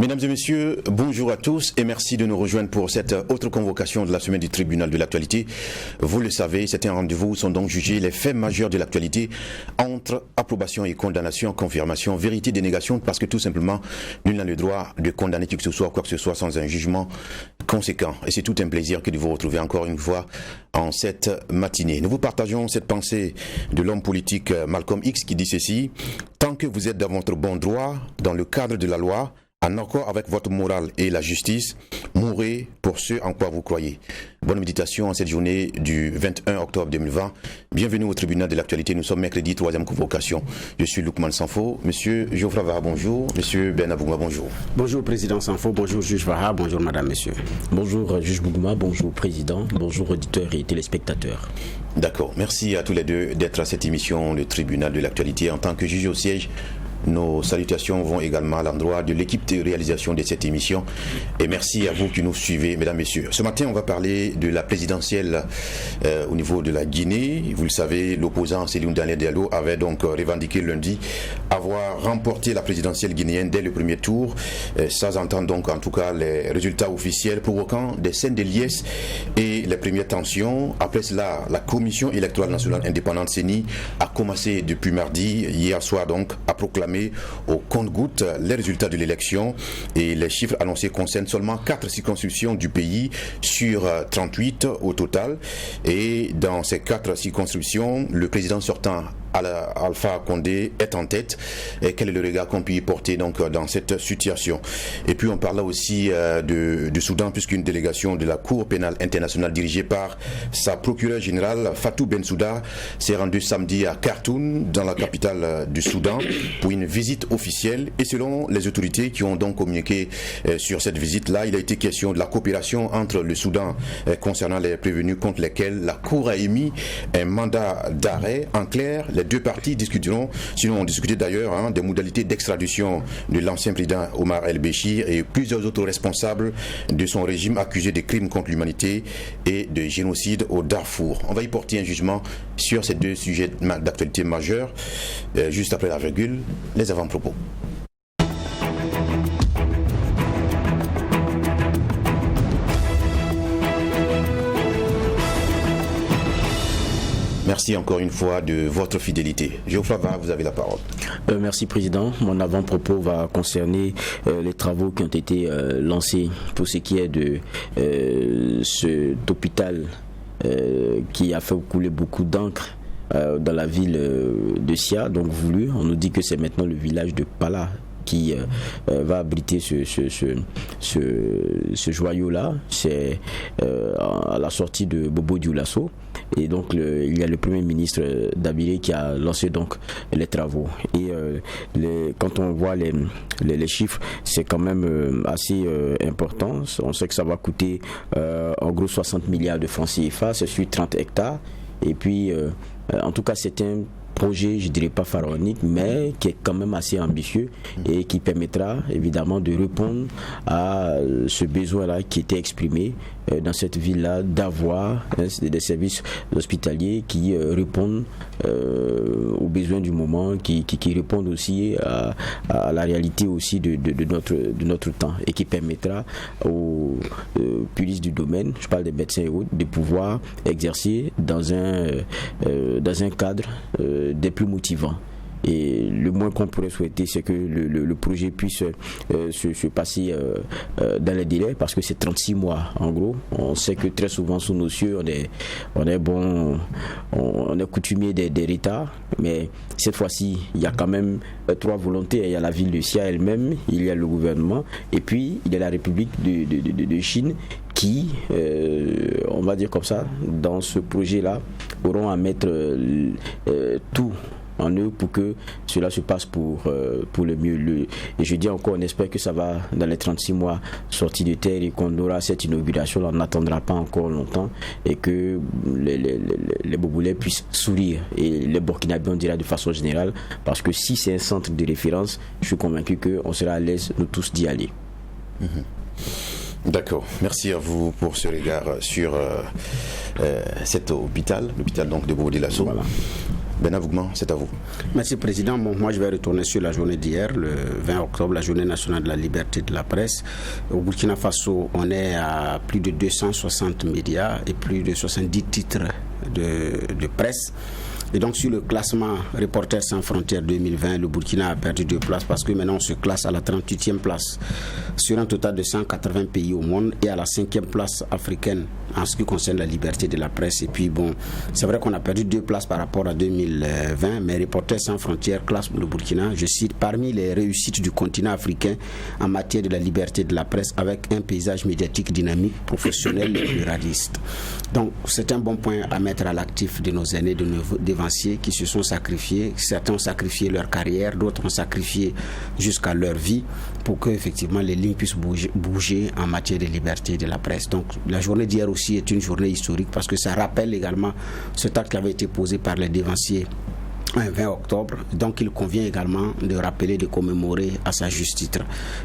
Mesdames et messieurs, bonjour à tous et merci de nous rejoindre pour cette autre convocation de la semaine du tribunal de l'actualité. Vous le savez, c'est un rendez-vous où sont donc jugés les faits majeurs de l'actualité entre approbation et condamnation, confirmation, vérité, dénégation, parce que tout simplement, nul n'a le droit de condamner qui que ce soit, quoi que ce soit, sans un jugement conséquent. Et c'est tout un plaisir que de vous retrouver encore une fois en cette matinée. Nous vous partageons cette pensée de l'homme politique Malcolm X qui dit ceci: tant que vous êtes dans votre bon droit, dans le cadre de la loi, en accord avec votre morale et la justice, mourrez pour ce en quoi vous croyez. Bonne méditation en cette journée du 21 octobre 2020. Bienvenue au tribunal de l'actualité. Nous sommes mercredi, 3e convocation. Je suis Lukman Sanfo. Monsieur Geoffroy Vaha, bonjour. Monsieur Ben Abougma, bonjour. Bonjour Président Sanfo, bonjour Juge Vaha, bonjour Madame, Monsieur. Bonjour Juge Bougouma, bonjour Président, bonjour auditeurs et téléspectateurs. D'accord. Merci à tous les deux d'être à cette émission, le tribunal de l'actualité. En tant que juge au siège, nos salutations vont également à l'endroit de l'équipe de réalisation de cette émission et merci à vous qui nous suivez, mesdames, messieurs. Ce matin, on va parler de la présidentielle au niveau de la Guinée. Vous le savez, l'opposant Cellou Dalein Diallo avait donc revendiqué lundi avoir remporté la présidentielle guinéenne dès le premier tour, sans entendre donc en tout cas les résultats officiels, provoquant des scènes de liesse et les premières tensions. Après cela, la Commission électorale nationale indépendante CENI a commencé depuis mardi, hier soir donc, à proclamer au compte-gouttes les résultats de l'élection et les chiffres annoncés concernent seulement 4 circonscriptions du pays sur 38 au total. Et dans ces 4 circonscriptions, le président sortant Alpha Condé est en tête. Et quel est le regard qu'on peut y porter donc dans cette situation? Et puis on parle aussi du Soudan, puisqu'une délégation de la Cour pénale internationale dirigée par sa procureure générale Fatou Bensouda s'est rendue samedi à Khartoum, dans la capitale du Soudan, pour une visite officielle. Et selon les autorités qui ont donc communiqué sur cette visite-là, il a été question de la coopération entre le Soudan concernant les prévenus contre lesquels la Cour a émis un mandat d'arrêt. En clair, les deux parties discuteront, sinon on discutait d'ailleurs des modalités d'extradition de l'ancien président Omar El-Béchir et plusieurs autres responsables de son régime accusés de crimes contre l'humanité et de génocide au Darfour. On va y porter un jugement sur ces deux sujets d'actualité majeure, juste après la virgule, les avant-propos. Merci encore une fois de votre fidélité. Geoffroy Vaha, vous avez la parole. Merci Président. Mon avant-propos va concerner les travaux qui ont été lancés pour ce qui est de cet hôpital qui a fait couler beaucoup d'encre dans la ville de Sia, donc voulu. On nous dit que c'est maintenant le village de Pala qui va abriter ce joyau-là. C'est à la sortie de Bobo Dioulasso. Et donc il y a le Premier ministre Dabiré qui a lancé donc les travaux. Et quand on voit les chiffres, c'est quand même assez important. On sait que ça va coûter en gros 60 milliards de francs CFA, c'est sur 30 hectares. Et puis en tout cas c'est un projet, je dirais pas pharaonique, mais qui est quand même assez ambitieux et qui permettra évidemment de répondre à ce besoin-là qui était exprimé dans cette ville-là, d'avoir des services hospitaliers qui répondent aux besoins du moment, qui répondent aussi à la réalité aussi de notre temps et qui permettra aux puristes du domaine, je parle des médecins et autres, de pouvoir exercer dans un cadre des plus motivants. Et le moins qu'on pourrait souhaiter, c'est que le projet puisse se passer dans les délais, parce que c'est 36 mois en gros. On sait que très souvent sous nos cieux on est coutumier des retards, mais cette fois-ci il y a quand même 3 volontés. Il y a la ville de Sia elle-même, il y a le gouvernement et puis il y a la République de Chine qui, on va dire comme ça, dans ce projet-là auront à mettre tout en eux pour que cela se passe pour le mieux. Et je dis encore, on espère que ça va, dans les 36 mois, sortir de terre et qu'on aura cette inauguration. On n'attendra pas encore longtemps et que les Boboulais puissent sourire. Et les Burkinabés, on dira de façon générale, parce que si c'est un centre de référence, je suis convaincu qu'on sera à l'aise, nous tous, d'y aller. D'accord, merci à vous pour ce regard sur cet hôpital, l'hôpital donc de Bobo Dioulasso. Voilà. Bernard Bougman, c'est à vous. Merci Président. Bon, moi je vais retourner sur la journée d'hier, le 20 octobre, la journée nationale de la liberté de la presse. Au Burkina Faso, on est à plus de 260 médias et plus de 70 titres de presse. Et donc sur le classement Reporters sans frontières 2020, le Burkina a perdu 2 places parce que maintenant on se classe à la 38e place sur un total de 180 pays au monde et à la 5e place africaine en ce qui concerne la liberté de la presse. Et puis bon, c'est vrai qu'on a perdu 2 places par rapport à 2020, mais Reporters sans frontières classe le Burkina, je cite, parmi les réussites du continent africain en matière de la liberté de la presse avec un paysage médiatique dynamique, professionnel et pluraliste. Donc c'est un bon point à mettre à l'actif de nos aînés, de nos dévanciers qui se sont sacrifiés. Certains ont sacrifié leur carrière, d'autres ont sacrifié jusqu'à leur vie pour que effectivement les lignes puissent bouger en matière de liberté de la presse. Donc la journée d'hier aussi est une journée historique parce que ça rappelle également cet acte qui avait été posé par les dévanciers un 20 octobre, donc il convient également de rappeler, de commémorer à sa juste titre.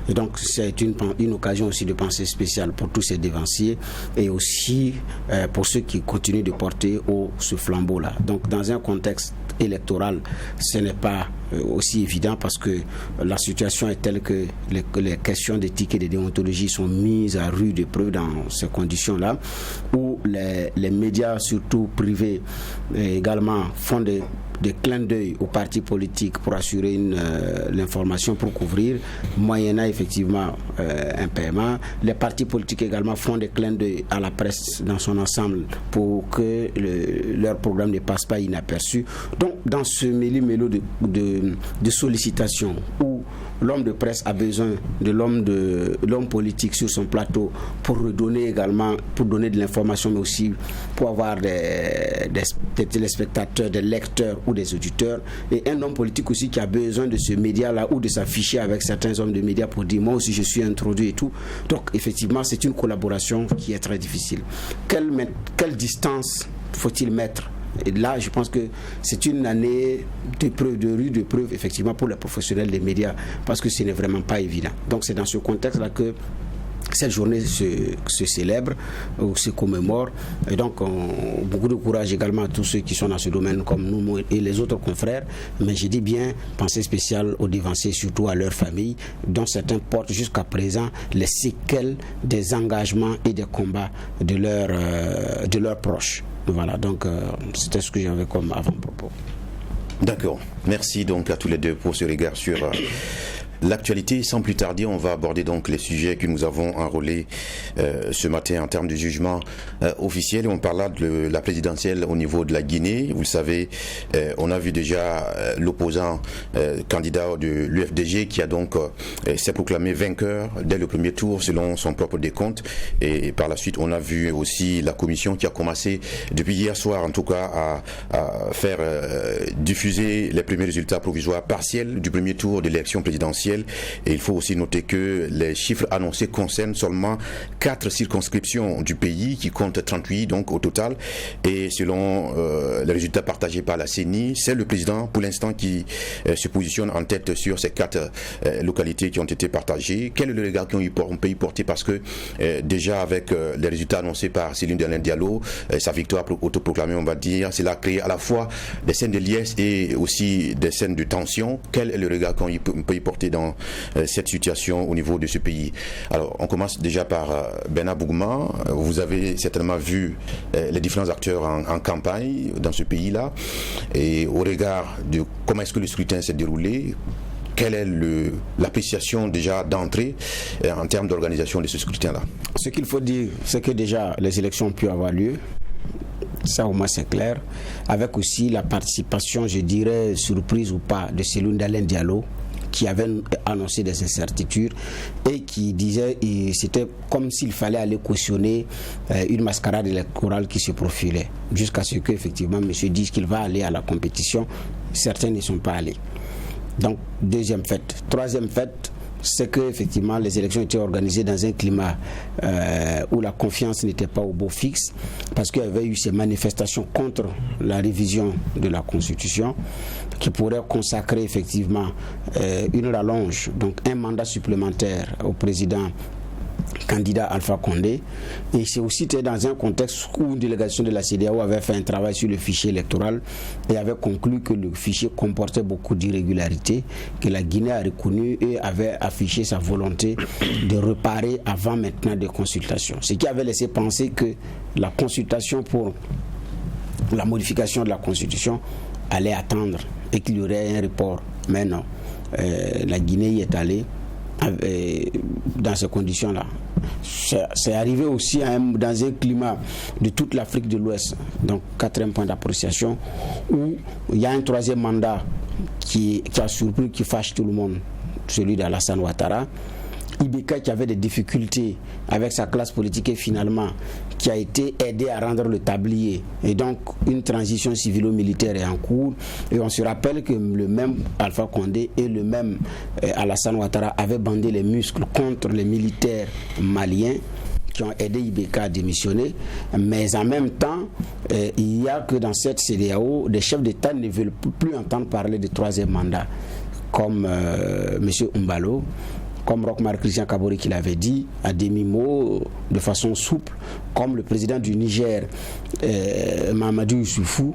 Et donc c'est une occasion aussi de pensée spéciale pour tous ces dévanciers et aussi pour ceux qui continuent de porter haut ce flambeau-là. Donc dans un contexte électoral, ce n'est pas aussi évident parce que la situation est telle que les questions d'éthique et de déontologie sont mises à rude épreuve dans ces conditions-là, où les médias, surtout privés, également font des clins d'œil aux partis politiques pour assurer l'information, pour couvrir, moyennant effectivement un paiement. Les partis politiques également font des clins d'œil à la presse dans son ensemble pour que leur programme ne passe pas inaperçu. Donc dans ce méli-mélo de sollicitations où l'homme de presse a besoin de l'homme politique sur son plateau pour redonner également, pour donner de l'information, mais aussi pour avoir des téléspectateurs, des lecteurs ou des auditeurs, et un homme politique aussi qui a besoin de ce média-là ou de s'afficher avec certains hommes de médias pour dire moi aussi je suis introduit et tout. Donc effectivement c'est une collaboration qui est très difficile. Quelle distance faut-il mettre? Et là, je pense que c'est une année de preuve, effectivement, pour les professionnels des médias, parce que ce n'est vraiment pas évident. Donc, c'est dans ce contexte-là que cette journée se célèbre ou se commémore. Et donc, beaucoup de courage également à tous ceux qui sont dans ce domaine, comme nous et les autres confrères. Mais je dis bien, pensée spéciale aux dévanciers, surtout à leurs familles, dont certains portent jusqu'à présent les séquelles des engagements et des combats de leurs proches. Voilà, donc c'était ce que j'avais comme avant-propos. D'accord. Merci donc à tous les deux pour ce regard sur l'actualité. Sans plus tarder, on va aborder donc les sujets que nous avons enrôlés ce matin en termes de jugement officiel. On parle là de la présidentielle au niveau de la Guinée. Vous le savez, on a vu déjà l'opposant candidat de l'UFDG qui a donc s'est proclamé vainqueur dès le premier tour selon son propre décompte. Et par la suite, on a vu aussi la commission qui a commencé depuis hier soir en tout cas à faire diffuser les premiers résultats provisoires partiels du premier tour de l'élection présidentielle. Et il faut aussi noter que les chiffres annoncés concernent seulement 4 circonscriptions du pays qui comptent 38 donc au total. Et selon les résultats partagés par la CENI, c'est le président pour l'instant qui se positionne en tête sur ces 4 localités qui ont été partagées. Quel est le regard qu'on peut y porter? Parce que déjà avec les résultats annoncés par Céline Diallo, sa victoire autoproclamée, on va dire, cela a créé à la fois des scènes de liesse et aussi des scènes de tension. Quel est le regard qu'on peut y porter dans cette situation au niveau de ce pays? Alors, on commence déjà par Bernard Bougman. Vous avez certainement vu les différents acteurs en campagne dans ce pays-là. Et au regard de comment est-ce que le scrutin s'est déroulé, quelle est l'appréciation déjà d'entrée en termes d'organisation de ce scrutin-là? Ce qu'il faut dire, c'est que déjà les élections ont pu avoir lieu. Ça au moins c'est clair. Avec aussi la participation, je dirais, surprise ou pas, de Céline Diallo, qui avait annoncé des incertitudes et qui disait que c'était comme s'il fallait aller cautionner une mascarade électorale qui se profilait, jusqu'à ce qu'effectivement monsieur dise qu'il va aller à la compétition. Certains ne sont pas allés. Donc deuxième fait. Troisième fait, c'est que effectivement les élections étaient organisées dans un climat où la confiance n'était pas au beau fixe, parce qu'il y avait eu ces manifestations contre la révision de la Constitution qui pourrait consacrer effectivement une rallonge, donc un mandat supplémentaire au président candidat Alpha Condé. Et c'est aussi dans un contexte où une délégation de la CEDEAO avait fait un travail sur le fichier électoral et avait conclu que le fichier comportait beaucoup d'irrégularités, que la Guinée a reconnu et avait affiché sa volonté de réparer avant maintenant des consultations. Ce qui avait laissé penser que la consultation pour la modification de la Constitution allait attendre et qu'il y aurait un report. Mais non, la Guinée y est allée dans ces conditions-là. C'est arrivé aussi dans un climat de toute l'Afrique de l'Ouest, donc 4e point d'appréciation, où il y a un 3e mandat qui a surpris, qui fâche tout le monde, celui d'Alassane Ouattara. Ibeka qui avait des difficultés avec sa classe politique et finalement qui a été aidé à rendre le tablier, et donc une transition civilo-militaire est en cours. Et on se rappelle que le même Alpha Condé et le même Alassane Ouattara avaient bandé les muscles contre les militaires maliens qui ont aidé Ibeka à démissionner. Mais en même temps, il y a que dans cette CEDEAO, des chefs d'État ne veulent plus entendre parler de 3e mandat, comme M. Umbalo, comme Roch-Marc Christian Kabore qui l'avait dit à demi-mot, de façon souple, comme le président du Niger, Mahamadou Issoufou,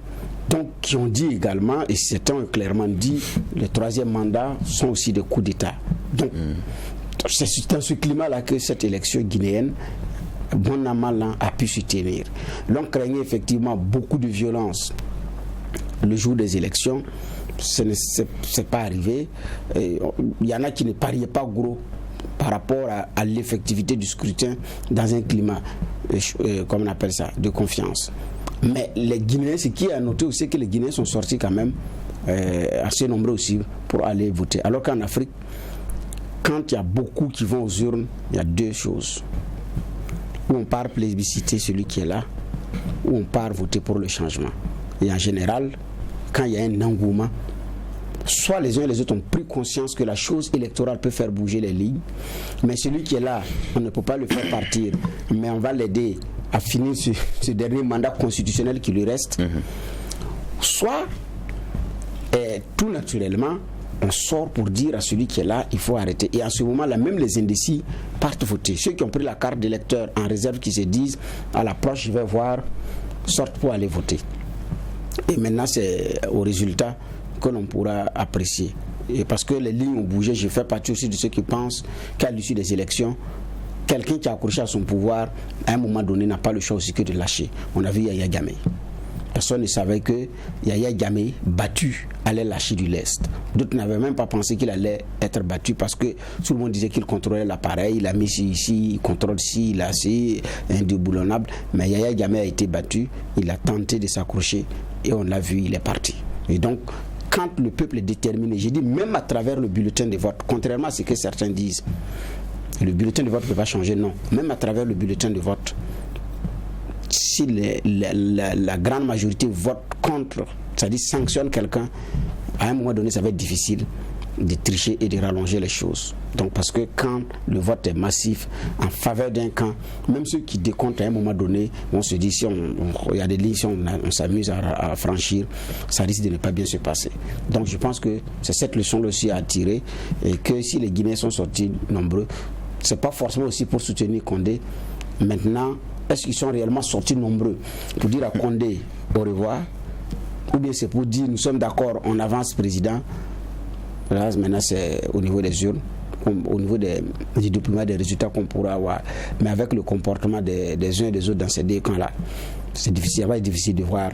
donc qui ont dit également, et certains ont clairement dit, les 3e mandats sont aussi des coups d'État. Donc, c'est dans ce climat-là que cette élection guinéenne, bon an mal an, a pu se tenir. L'on craignait effectivement beaucoup de violence le jour des élections. Ce n'est pas arrivé. Il y en a qui ne pariaient pas gros par rapport à l'effectivité du scrutin dans un climat, comme on appelle ça, de confiance. Mais les Guinéens, ce qui est à noter aussi, c'est que les Guinéens sont sortis quand même assez nombreux aussi pour aller voter. Alors qu'en Afrique, quand il y a beaucoup qui vont aux urnes, il y a 2 choses. Ou on part plébisciter celui qui est là, ou on part voter pour le changement. Et en général, quand il y a un engouement, soit les uns et les autres ont pris conscience que la chose électorale peut faire bouger les lignes, mais celui qui est là, on ne peut pas le faire partir, mais on va l'aider à finir ce dernier mandat constitutionnel qui lui reste. Soit, tout naturellement, on sort pour dire à celui qui est là, il faut arrêter. Et en ce moment-là, même les indécis partent voter. Ceux qui ont pris la carte d'électeur en réserve, qui se disent, à l'approche, je vais voir, sortent pour aller voter. Et maintenant, c'est au résultat que l'on pourra apprécier. Et parce que les lignes ont bougé, je fais partie aussi de ceux qui pensent qu'à l'issue des élections, quelqu'un qui a accroché à son pouvoir, à un moment donné, n'a pas le choix aussi que de lâcher. On a vu Yaya Jammeh. Personne ne savait que Yaya Jammeh, battu, allait lâcher du lest. D'autres n'avaient même pas pensé qu'il allait être battu parce que tout le monde disait qu'il contrôlait l'appareil, il a mis ici, il contrôle ici, il a assez indéboulonnable. Mais Yaya Jammeh a été battu, il a tenté de s'accrocher et on l'a vu, il est parti. Et donc, quand le peuple est déterminé, j'ai dit même à travers le bulletin de vote, contrairement à ce que certains disent, le bulletin de vote ne peut pas changer, non. Même à travers le bulletin de vote, si la grande majorité vote contre, c'est-à-dire sanctionne quelqu'un, à un moment donné, ça va être difficile de tricher et de rallonger les choses. Donc, parce que quand le vote est massif en faveur d'un camp, même ceux qui décomptent à un moment donné vont se dire, si il y a des lignes, si on s'amuse à franchir, ça risque de ne pas bien se passer. Donc, je pense que c'est cette leçon aussi à tirer, et que si les Guinéens sont sortis nombreux, c'est pas forcément aussi pour soutenir Condé. Maintenant, est-ce qu'ils sont réellement sortis nombreux pour dire à Condé au revoir, ou bien c'est pour dire nous sommes d'accord, on avance président? Là, maintenant c'est au niveau des urnes, au niveau du déploiement des résultats qu'on pourra avoir. Mais avec le comportement des uns et des autres dans ces 2 camps-là, c'est difficile, va être difficile de voir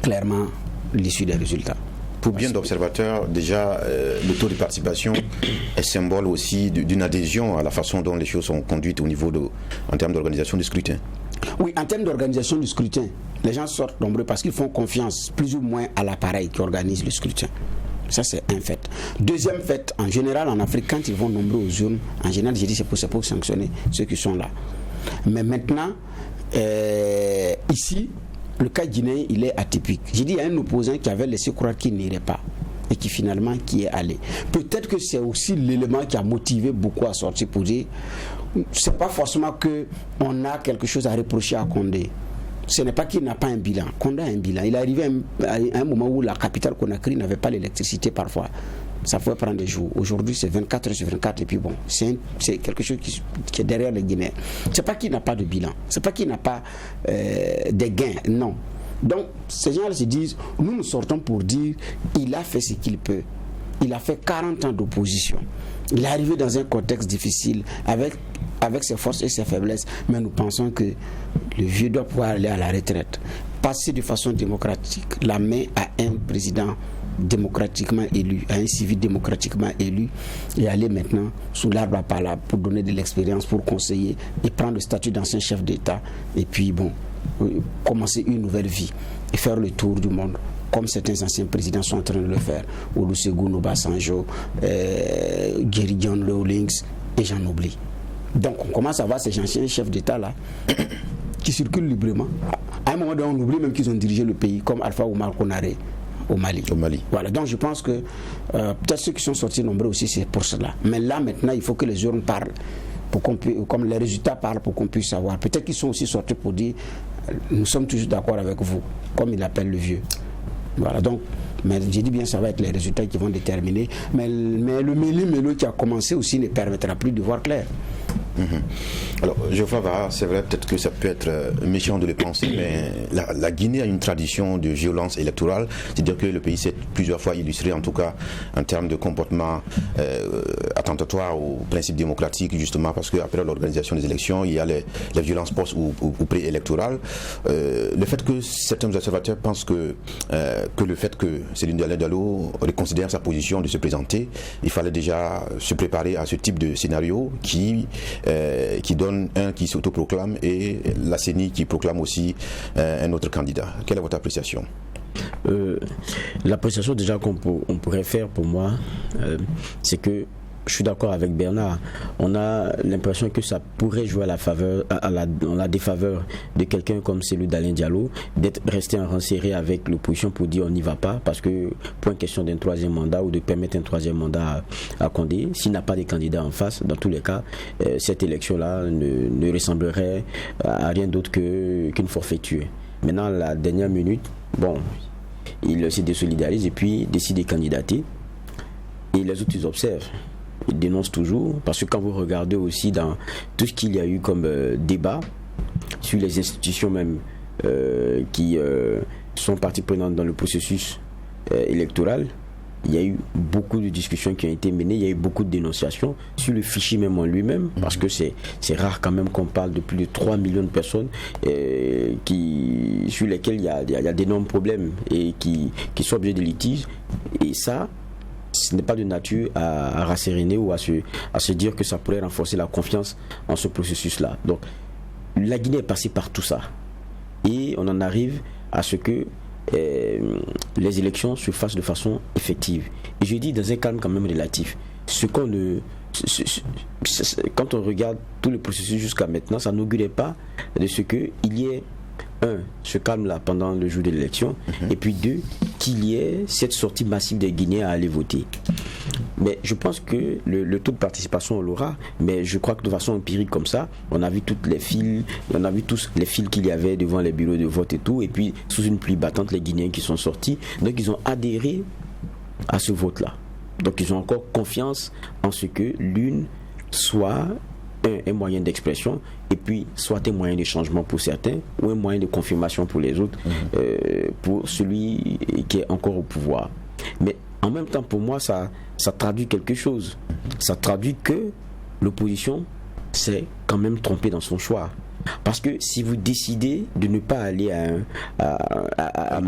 clairement l'issue des résultats. Pour bien d'observateurs, déjà, le taux de participation est symbole aussi d'une adhésion à la façon dont les choses sont conduites au niveau en termes d'organisation du scrutin. Oui, en termes d'organisation du scrutin, les gens sortent nombreux parce qu'ils font confiance plus ou moins à l'appareil qui organise le scrutin. Ça, c'est un fait. Deuxième fait, en général, en Afrique, quand ils vont nombreux aux urnes, en général, j'ai dit c'est pour sanctionner ceux qui sont là. Mais maintenant, ici, le cas guinéen, il est atypique. J'ai dit, il y a un opposant qui avait laissé croire qu'il n'irait pas et qui finalement qui est allé. Peut-être que c'est aussi l'élément qui a motivé beaucoup à sortir pour dire, c'est pas forcément qu'on a quelque chose à reprocher à Condé. Ce n'est pas qu'il n'a pas un bilan. Condé a un bilan. Il est arrivé à un moment où la capitale Conakry n'avait pas l'électricité parfois. ça pouvait prendre des jours. Aujourd'hui, c'est 24 heures sur 24 et puis bon, c'est quelque chose qui est derrière les Guinéens. C'est pas qu'il n'a pas de bilan, c'est pas qu'il n'a pas des gains, non. Donc, ces gens-là se disent, nous sortons pour dire, il a fait ce qu'il peut. Il a fait 40 ans d'opposition. Il est arrivé dans un contexte difficile avec ses forces et ses faiblesses, mais nous pensons que le vieux doit pouvoir aller à la retraite, passer de façon démocratique la main à un président démocratiquement élu, à un civil démocratiquement élu, et aller maintenant sous l'arbre à palabre pour donner de l'expérience, pour conseiller et prendre le statut d'ancien chef d'État, et puis bon, commencer une nouvelle vie et faire le tour du monde comme certains anciens présidents sont en train de le faire, Olusegun Obasanjo, Jerry John Rawlings, et j'en oublie. Donc on commence à voir ces anciens chefs d'État là qui circulent librement. À un moment donné, on oublie même qu'ils ont dirigé le pays, comme Alpha Oumar Konaré au Mali. Voilà, donc je pense que peut-être ceux qui sont sortis nombreux aussi, c'est pour cela. Mais là maintenant, il faut que les urnes parlent, pour qu'on puisse, comme les résultats parlent, pour qu'on puisse savoir. Peut-être qu'ils sont aussi sortis pour dire nous sommes toujours d'accord avec vous, comme il appelle le vieux. Voilà, donc, mais j'ai dit bien, ça va être les résultats qui vont déterminer. Mais le méli-mélo qui a commencé aussi ne permettra plus de voir clair. Alors, Geoffroy Vara, c'est vrai, peut-être que ça peut être méchant de le penser, mais la Guinée a une tradition de violence électorale, c'est-à-dire que le pays s'est plusieurs fois illustré, en tout cas en termes de comportement attentatoire aux principes démocratiques, justement parce qu'après l'organisation des élections, il y a les violences post- ou pré-électorales. Le fait que certains observateurs pensent que le fait que Céline Diallo reconsidère sa position de se présenter, il fallait déjà se préparer à ce type de scénario qui donne un qui s'autoproclame et la CENI qui proclame aussi un autre candidat. Quelle est votre appréciation? L'appréciation déjà qu'on pourrait faire pour moi, c'est que je suis d'accord avec Bernard. On a l'impression que ça pourrait jouer à la défaveur de quelqu'un comme celui d'Alain Diallo, d'être resté en rang serré avec l'opposition pour dire on n'y va pas, parce que pour une question d'un troisième mandat ou de permettre un troisième mandat à Condé, s'il n'a pas de candidat en face, dans tous les cas, cette élection-là ne ressemblerait à rien d'autre qu'une forfaiture. Maintenant, la dernière minute, bon, il se désolidarise et puis décide de candidater. Et les autres, ils observent. Ils dénoncent toujours, parce que quand vous regardez aussi dans tout ce qu'il y a eu comme débat sur les institutions même qui sont parties prenantes dans le processus électoral, il y a eu beaucoup de discussions qui ont été menées, il y a eu beaucoup de dénonciations sur le fichier même en lui-même, parce que c'est rare quand même qu'on parle de plus de 3 millions de personnes sur lesquelles il y a d'énormes problèmes et qui sont objets de litige, et ça, ce n'est pas de nature à rasséréner ou à se dire que ça pourrait renforcer la confiance en ce processus-là. Donc, la Guinée est passée par tout ça. Et on en arrive à ce que les élections se fassent de façon effective. Et je dis dans un calme quand même relatif. Quand on regarde tout le processus jusqu'à maintenant, ça n'augurait pas de ce qu'il y ait ce calme-là pendant le jour de l'élection, et puis 2, qu'il y ait cette sortie massive des Guinéens à aller voter. Mais je pense que le taux de participation on l'aura, mais je crois que de façon empirique comme ça, on a vu toutes les files, on a vu tous les files qu'il y avait devant les bureaux de vote et tout, et puis sous une pluie battante, les Guinéens qui sont sortis, donc ils ont adhéré à ce vote-là. Donc ils ont encore confiance en ce que l'une soit un moyen d'expression, et puis soit un moyen de changement pour certains ou un moyen de confirmation pour les autres, pour celui qui est encore au pouvoir. Mais en même temps, pour moi, ça traduit quelque chose. Ça traduit que l'opposition s'est quand même trompée dans son choix. Parce que si vous décidez de ne pas aller à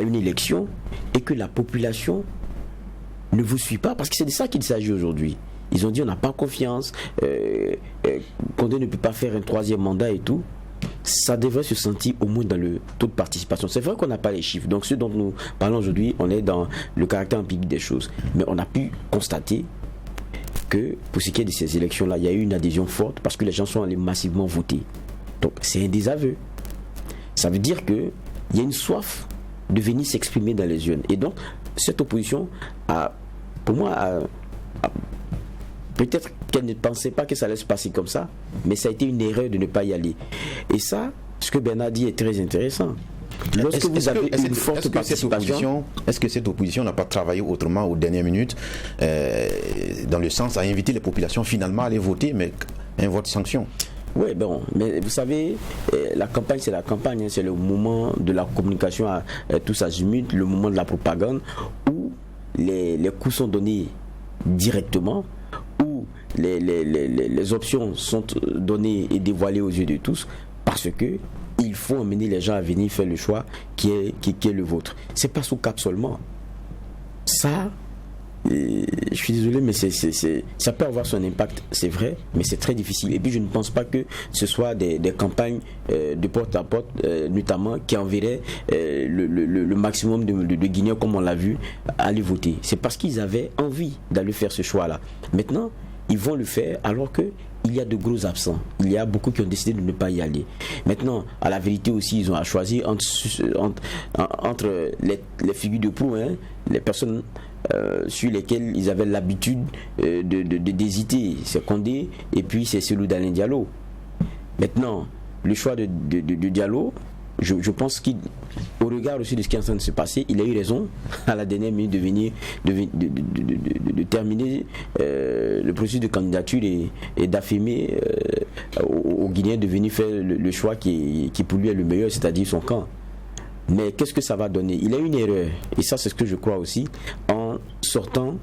une élection et que la population ne vous suit pas, parce que c'est de ça qu'il s'agit aujourd'hui. Ils ont dit on n'a pas confiance, Condé ne peut pas faire un troisième mandat et tout. Ça devrait se sentir au moins dans le taux de participation. C'est vrai qu'on n'a pas les chiffres. Donc ce dont nous parlons aujourd'hui, on est dans le caractère empirique des choses. Mais on a pu constater que pour ce qui est de ces élections-là, il y a eu une adhésion forte parce que les gens sont allés massivement voter. Donc c'est un désaveu. Ça veut dire qu'il y a une soif de venir s'exprimer dans les urnes. Et donc cette opposition a, pour moi, peut-être qu'elle ne pensait pas que ça allait se passer comme ça, mais ça a été une erreur de ne pas y aller. Et ça, ce que Bernard dit est très intéressant. Lorsque vous avez une forte participation... Est-ce que cette opposition n'a pas travaillé autrement aux dernières minutes, dans le sens à inviter les populations finalement à aller voter, mais un vote sanction? Oui, bon, mais vous savez, la campagne, c'est la campagne, hein, c'est le moment de la communication à tous azimuts, le moment de la propagande, où les coups sont donnés directement, où les options sont données et dévoilées aux yeux de tous, parce que il faut emmener les gens à venir faire le choix qui est le vôtre. C'est pas sous cap seulement. Ça, je suis désolé, mais ça peut avoir son impact, c'est vrai, mais c'est très difficile. Et puis je ne pense pas que ce soit des campagnes de porte à porte, notamment, qui enverraient le maximum de Guinéens, comme on l'a vu, aller voter. C'est parce qu'ils avaient envie d'aller faire ce choix-là. Maintenant, ils vont le faire alors que il y a de gros absents. Il y a beaucoup qui ont décidé de ne pas y aller. Maintenant, à la vérité aussi, ils ont à choisir entre les figures de proue, hein, les personnes sur lesquelles ils avaient l'habitude d'hésiter. C'est Condé et puis c'est Cellou Dalein Diallo. Maintenant, le choix de Diallo, je pense qu'au regard aussi de ce qui est en train de se passer, il a eu raison à la dernière minute de terminer le processus de candidature et d'affirmer aux Guinéens de venir faire le choix qui pour lui est le meilleur, c'est-à-dire son camp. Mais qu'est-ce que ça va donner? Il a eu une erreur, et ça c'est ce que je crois aussi, en sortant,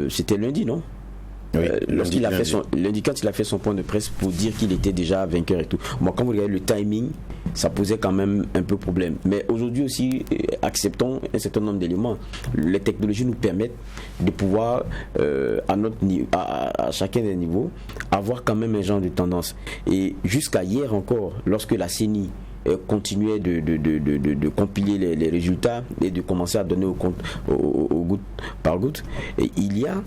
c'était lundi, non? Oui, lorsqu'il a fait lundi, quand il a fait son point de presse pour dire qu'il était déjà vainqueur et tout. Moi, quand vous regardez le timing, ça posait quand même un peu problème. Mais aujourd'hui aussi, acceptons un certain nombre d'éléments. Les technologies nous permettent de pouvoir, à notre niveau, à chacun des niveaux, avoir quand même un genre de tendance. Et jusqu'à hier encore, lorsque la CENI continuait de compiler les résultats et de commencer à donner au goutte par goutte, et il y a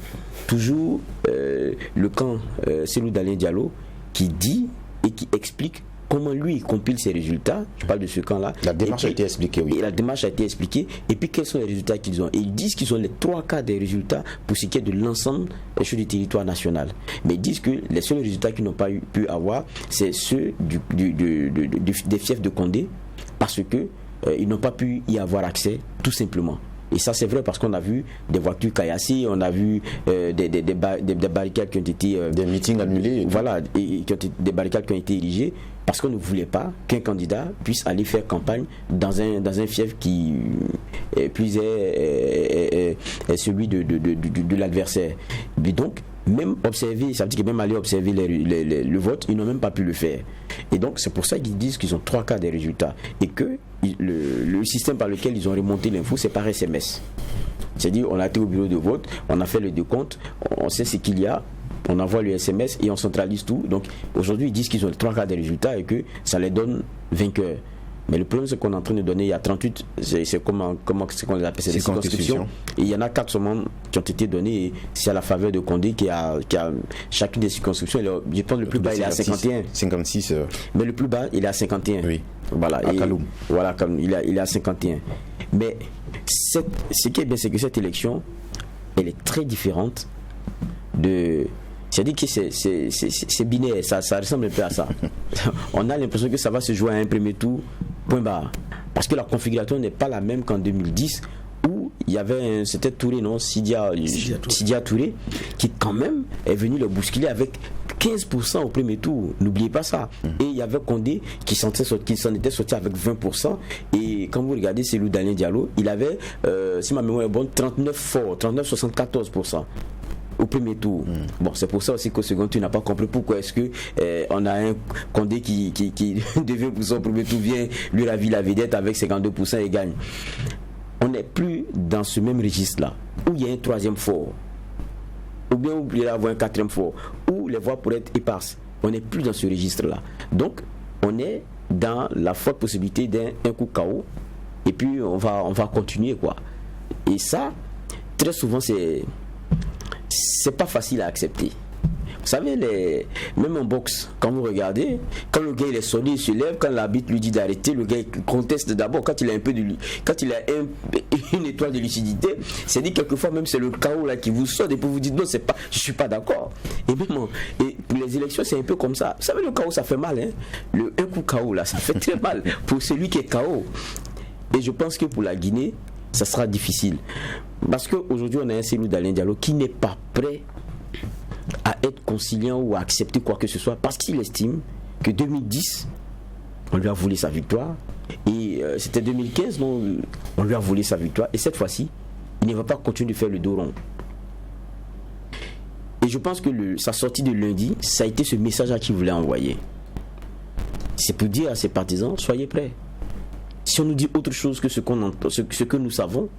toujours le camp Cellou Dalein Diallo qui dit et qui explique comment lui il compile ses résultats. Je parle de ce camp-là. La démarche a été expliquée, oui. Et la démarche a été expliquée. Et puis quels sont les résultats qu'ils ont? Et ils disent qu'ils ont les 3/4 des résultats pour ce qui est de l'ensemble sur le territoire national. Mais ils disent que les seuls résultats qu'ils n'ont pas pu avoir, c'est ceux des fiefs de Condé, parce que ils n'ont pas pu y avoir accès, tout simplement. Et ça c'est vrai parce qu'on a vu des voitures caillassées, on a vu des barricades qui ont été... des meetings annulés. Voilà, et des barricades qui ont été érigées parce qu'on ne voulait pas qu'un candidat puisse aller faire campagne dans un fief qui plus est celui de l'adversaire. Et donc, même observer, ça veut dire que même aller observer le vote, ils n'ont même pas pu le faire. Et donc c'est pour ça qu'ils disent qu'ils ont 3/4 des résultats et que le système par lequel ils ont remonté l'info, c'est par SMS. C'est-à-dire on a été au bureau de vote, on a fait le décompte, on sait ce qu'il y a, on envoie le SMS et on centralise tout. Donc aujourd'hui ils disent qu'ils ont 3/4 des résultats et que ça les donne vainqueurs. Mais le problème, c'est qu'on est en train de donner, il y a 38, c'est comment c'est qu'on les appelle, c'est des circonscriptions. Et il y en a 4 seulement qui ont été données. Et c'est à la faveur de Condé qui a chacune des circonscriptions. Je pense le plus bas, il est à 51. 56. Mais le plus bas, il est à 51. Oui. Voilà. À Kaloum. Voilà, il est à 51. Mais ce qui est bien, c'est que cette élection, elle est très différente de... C'est-à-dire que c'est binaire, ça ressemble un peu à ça. On a l'impression que ça va se jouer à un premier tour, point barre. Parce que la configuration n'est pas la même qu'en 2010, où il y avait c'était Touré, non, Sidia Touré, qui quand même est venu le bousculer avec 15% au premier tour. N'oubliez pas ça. Et il y avait Condé qui s'en était sorti avec 20%. Et quand vous regardez Cellou Dalein Diallo, il avait, si ma mémoire est bonne, 39,74%. Au premier tour. Bon, c'est pour ça aussi qu'au second tour, tu n'as pas compris pourquoi est-ce que on a un Condé qui devait pour son premier tour vient lui ravir la vedette avec 52% et gagne. On n'est plus dans ce même registre-là, où il y a un troisième fort, ou bien où il y a un quatrième fort, où les voix pourraient être éparses. On n'est plus dans ce registre-là. Donc, on est dans la forte possibilité d'un coup KO, et puis on va continuer, quoi. Et ça, très souvent, c'est pas facile à accepter. Vous savez, même en boxe, quand vous regardez, quand le gars il est sonné, il se lève, quand l'arbitre lui dit d'arrêter, le gars il conteste d'abord. Quand il a une étoile de lucidité, c'est dit quelquefois même c'est le chaos là qui vous sonne et puis vous dites non, c'est pas, je suis pas d'accord. Et même et pour les élections c'est un peu comme ça. Vous savez, le chaos ça fait mal, hein. Un coup chaos là, ça fait très mal pour celui qui est chaos. Et je pense que pour la Guinée, ça sera difficile parce qu'aujourd'hui on a un Cellou Dalein Diallo qui n'est pas prêt à être conciliant ou à accepter quoi que ce soit parce qu'il estime que 2010 on lui a volé sa victoire et c'était 2015 non, on lui a volé sa victoire et cette fois-ci il ne va pas continuer de faire le dos rond. Et je pense que sa sortie de lundi, ça a été ce message qu'il voulait envoyer. C'est pour dire à ses partisans, soyez prêts. Si on nous dit autre chose que ce que nous savons,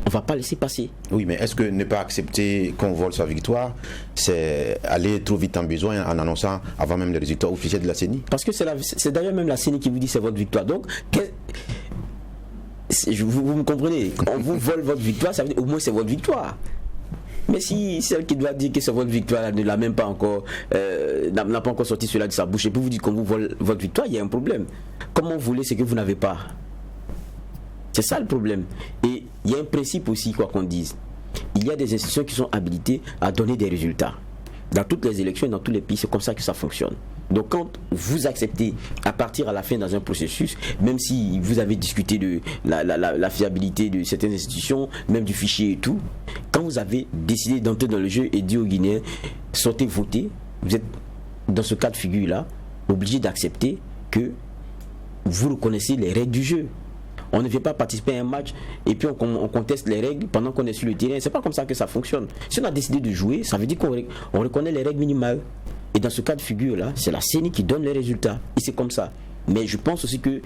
on ne va pas laisser passer. Oui, mais est-ce que ne pas accepter qu'on vole sa victoire, c'est aller trop vite en besoin en annonçant avant même les résultats officiels de la CENI? Parce que c'est d'ailleurs même la CENI qui vous dit c'est votre victoire. Donc, vous me comprenez? On vous vole votre victoire, ça veut dire au moins c'est votre victoire. Mais si celle qui doit dire que c'est votre victoire ne l'a même pas encore, n'a pas encore sorti cela de sa bouche et puis vous dites qu'on vous vole votre victoire, il y a un problème. Comment vous voulez ce que vous n'avez pas? C'est ça le problème. Et il y a un principe aussi, quoi qu'on dise. Il y a des institutions qui sont habilitées à donner des résultats. Dans toutes les élections et dans tous les pays, c'est comme ça que ça fonctionne. Donc quand vous acceptez à partir à la fin dans un processus, même si vous avez discuté de la fiabilité de certaines institutions, même du fichier et tout, quand vous avez décidé d'entrer dans le jeu et dit aux Guinéens, sortez voter, vous êtes dans ce cas de figure-là, obligé d'accepter que vous reconnaissez les règles du jeu. On ne vient pas participer à un match et puis on conteste les règles pendant qu'on est sur le terrain. C'est pas comme ça que ça fonctionne. Si on a décidé de jouer, ça veut dire qu'on reconnaît les règles minimales. Et dans ce cas de figure-là, c'est la CENI qui donne les résultats. Et c'est comme ça. Mais je pense aussi que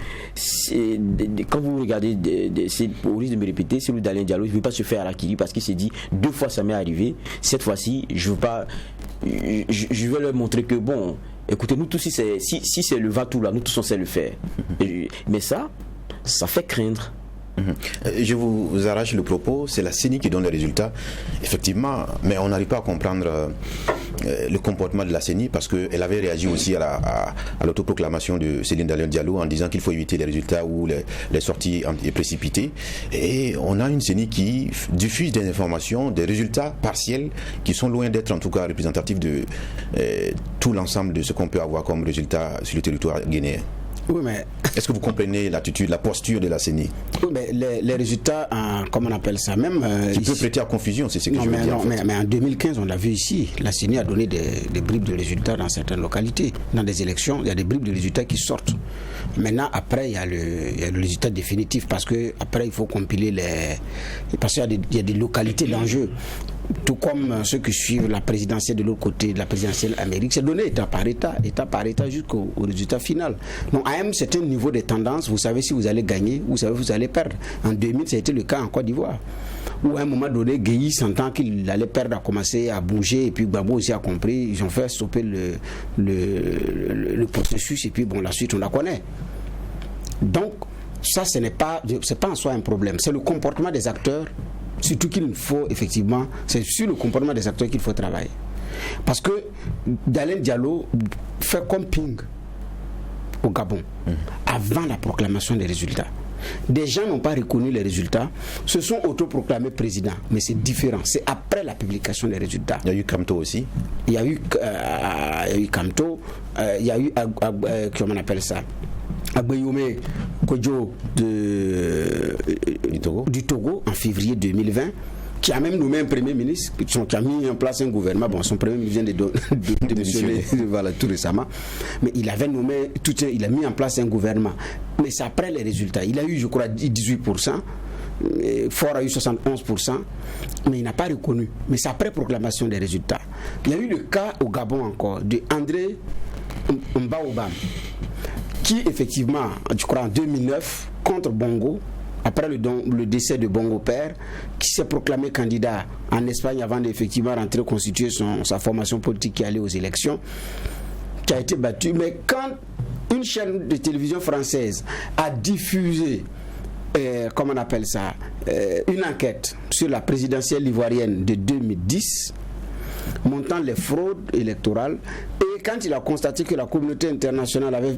quand vous regardez, c'est au risque de me répéter, Cellou Dalein Diallo, il ne veut pas se faire à l'Akili parce qu'il s'est dit 2 fois ça m'est arrivé. Cette fois-ci, je vais leur montrer que bon, écoutez, nous tous, si c'est le va-tout là, nous tous on sait le faire. Mais ça fait craindre. Je vous arrache le propos, c'est la CENI qui donne les résultats, effectivement, mais on n'arrive pas à comprendre le comportement de la CENI parce qu'elle avait réagi aussi à l'autoproclamation de Cellou Dalein Diallo en disant qu'il faut éviter les résultats ou les sorties précipitées. Et on a une CENI qui diffuse des informations, des résultats partiels qui sont loin d'être en tout cas représentatifs de tout l'ensemble de ce qu'on peut avoir comme résultat sur le territoire guinéen. Oui, mais est-ce que vous comprenez l'attitude, la posture de la CENI? Oui, mais les résultats, comment on appelle ça même qui peut prêter à confusion, c'est ce que je veux dire. Mais en 2015, on l'a vu ici, la CENI a donné des bribes de résultats dans certaines localités. Dans des élections, il y a des bribes de résultats qui sortent. Maintenant, après, il y a le résultat définitif parce que après, il faut compiler parce qu'il y a des localités d'enjeu. Tout comme ceux qui suivent la présidentielle de l'autre côté, de la présidentielle Amérique, c'est donné état par état jusqu'au résultat final. Donc à un certain niveau de tendance, vous savez si vous allez gagner, vous savez si vous allez perdre. En 2000, ça a été le cas en Côte d'Ivoire, où à un moment donné, Guéhi sentant qu'il allait perdre a commencé à bouger, et puis Gbagbo aussi a compris, ils ont fait stopper le processus, et puis bon, la suite on la connaît. Donc ça, c'est pas en soi un problème, c'est le comportement des acteurs. Surtout qu'il faut effectivement, c'est sur le comportement des acteurs qu'il faut travailler. Parce que Dalein Diallo fait comme Ping au Gabon, avant la proclamation des résultats. Des gens n'ont pas reconnu les résultats, se sont autoproclamés présidents, mais c'est différent, c'est après la publication des résultats. Il y a eu Kamto aussi. Il y a eu Kamto, il y a eu, comment on appelle ça, Agbeyoumé Kodjo du Togo en février 2020, qui a même nommé un premier ministre, qui a mis en place un gouvernement. Bon, son premier ministre vient de démissionner voilà, tout récemment, mais il avait nommé, il a mis en place un gouvernement. Mais c'est après les résultats. Il a eu, je crois, 18%. Fort a eu 71%, mais il n'a pas reconnu. Mais c'est après proclamation des résultats. Il y a eu le cas au Gabon encore de André Mbaobam, qui effectivement, je crois en 2009, contre Bongo, après le décès de Bongo Père, qui s'est proclamé candidat en Espagne avant d'effectivement rentrer constituer sa formation politique qui allait aux élections, qui a été battu. Mais quand une chaîne de télévision française a diffusé, comment on appelle ça, une enquête sur la présidentielle ivoirienne de 2010, montant les fraudes électorales. Et quand il a constaté que la communauté internationale avait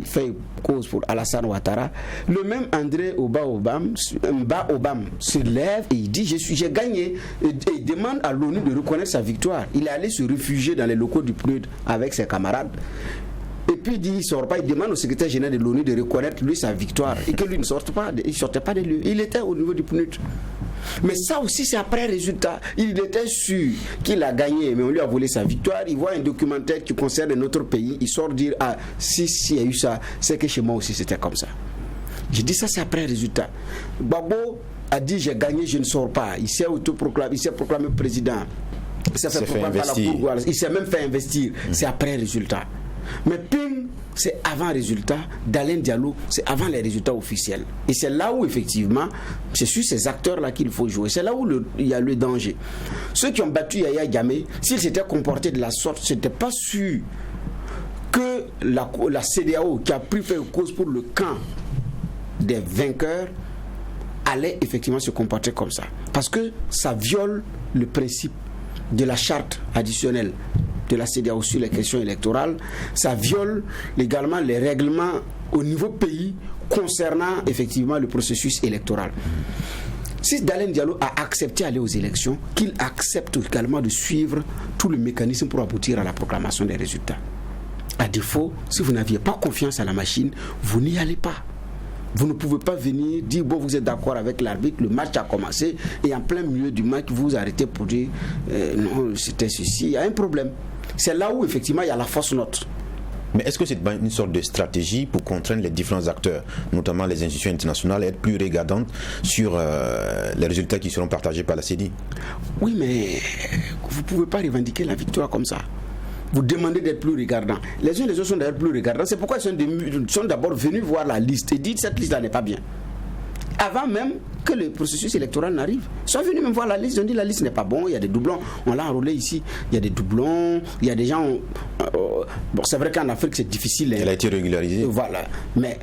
fait cause pour Alassane Ouattara, le même André Obam se lève et il dit j'ai gagné, et il demande à l'ONU de reconnaître sa victoire. Il est allé se réfugier dans les locaux du PNUD avec ses camarades. Et puis il dit, il ne sort pas, il demande au secrétaire général de l'ONU de reconnaître lui sa victoire et que lui ne sorte pas, il ne sortait pas de lui. Il était au niveau du PNUD. Mais ça aussi c'est après résultat. Il était sûr qu'il a gagné, mais on lui a volé sa victoire. Il voit un documentaire qui concerne un autre pays, il sort dire si il y a eu ça, c'est que chez moi aussi c'était comme ça. J'ai dit ça c'est après résultat. Gbagbo a dit j'ai gagné, je ne sors pas. Il s'est autoproclamé, il s'est proclamé président. Il s'est fait proclamer par la Cour, il s'est même fait investir. C'est après résultat. Mais PIM, c'est avant résultat. D'Alain Diallo, c'est avant les résultats officiels. Et c'est là où, effectivement, c'est sur ces acteurs-là qu'il faut jouer. C'est là où il y a le danger. Ceux qui ont battu Yaya Jammeh, s'ils s'étaient comportés de la sorte, ce n'était pas sûr que la CEDEAO, qui a pris fait cause pour le camp des vainqueurs, allait effectivement se comporter comme ça. Parce que ça viole le principe de la charte additionnelle de la CEDEAO sur les questions électorales, ça viole également les règlements au niveau pays concernant effectivement le processus électoral. Si Dalein Diallo a accepté d'aller aux élections, qu'il accepte également de suivre tout le mécanisme pour aboutir à la proclamation des résultats. À défaut, si vous n'aviez pas confiance à la machine, vous n'y allez pas. Vous ne pouvez pas venir dire bon vous êtes d'accord avec l'arbitre, le match a commencé et en plein milieu du match vous arrêtez pour dire non c'était ceci, il y a un problème. C'est là où effectivement il y a la fausse note. Mais est-ce que c'est une sorte de stratégie pour contraindre les différents acteurs, notamment les institutions internationales, à être plus regardantes sur les résultats qui seront partagés par la CEDI? Oui, mais vous ne pouvez pas revendiquer la victoire comme ça. Vous demandez d'être plus regardants. Les uns et les autres sont d'ailleurs plus regardants. C'est pourquoi ils sont d'abord venus voir la liste et disent cette liste-là n'est pas bien. Avant même que le processus électoral n'arrive. Ils sont venus même voir la liste, ils ont dit la liste n'est pas bon, il y a des doublons. On l'a enrôlé ici, il y a des doublons, il y a des gens... bon, c'est vrai qu'en Afrique c'est difficile. Elle a été régularisée. Voilà. Mais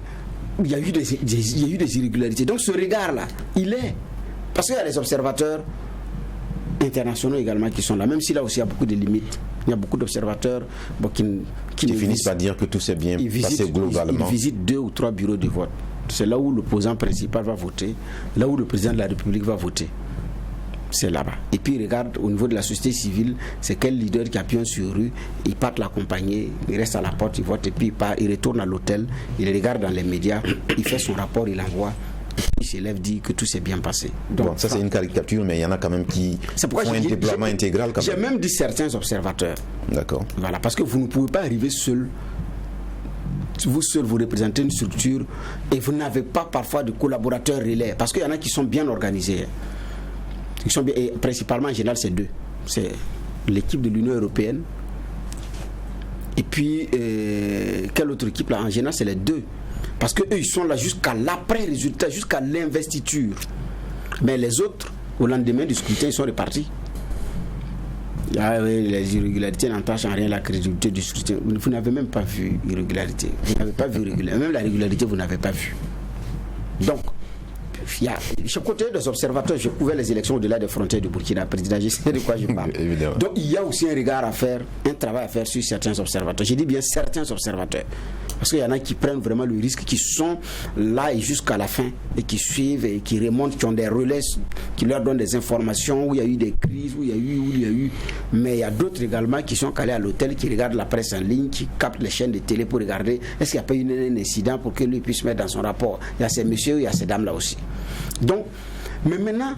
il y a eu des irrégularités. Donc ce regard-là, il est... Parce qu'il y a des observateurs internationaux également qui sont là, même si là aussi il y a beaucoup de limites. Il y a beaucoup d'observateurs qui finissent par dire que tout s'est bien passé globalement. Ils visitent 2 ou 3 bureaux de vote. C'est là où l'opposant principal va voter, là où le président de la République va voter. C'est là-bas. Et puis, regarde, au niveau de la société civile, c'est quel leader qui appuie sur rue, il part l'accompagner, il reste à la porte, il vote, et puis il retourne à l'hôtel, il regarde dans les médias, il fait son rapport, il envoie. Il s'élève, dit que tout s'est bien passé. Donc, bon, ça c'est une caricature, mais il y en a quand même qui font un déploiement intégral. J'ai même dit certains observateurs. D'accord. Voilà, parce que vous ne pouvez pas arriver seul. Vous seul, vous représentez une structure et vous n'avez pas parfois de collaborateurs relais. Parce qu'il y en a qui sont bien organisés. Ils sont bien, et principalement en général, c'est 2. C'est l'équipe de l'Union européenne. Et puis, quelle autre équipe là? En général, c'est les 2. Parce qu'eux, ils sont là jusqu'à l'après-résultat, jusqu'à l'investiture. Mais les autres, au lendemain du scrutin, ils sont repartis. Les irrégularités n'entachent en rien la crédibilité du scrutin. Vous n'avez même pas vu irrégularité. Vous n'avez pas vu régularité. Même la régularité, vous n'avez pas vu. Donc, je côté des observateurs, je couvrais les élections au-delà des frontières du Burkina, président, je sais de quoi je parle. Donc, il y a aussi un regard à faire, un travail à faire sur certains observateurs. Je dis bien certains observateurs. Parce qu'il y en a qui prennent vraiment le risque, qui sont là et jusqu'à la fin, et qui suivent, et qui remontent, qui ont des relais, qui leur donnent des informations, où il y a eu des crises, où il y a eu. Mais il y a d'autres également qui sont calés à l'hôtel, qui regardent la presse en ligne, qui captent les chaînes de télé pour regarder est-ce qu'il n'y a pas eu un incident pour que lui puisse mettre dans son rapport. Il y a ces messieurs, il y a ces dames-là aussi. Donc, mais maintenant,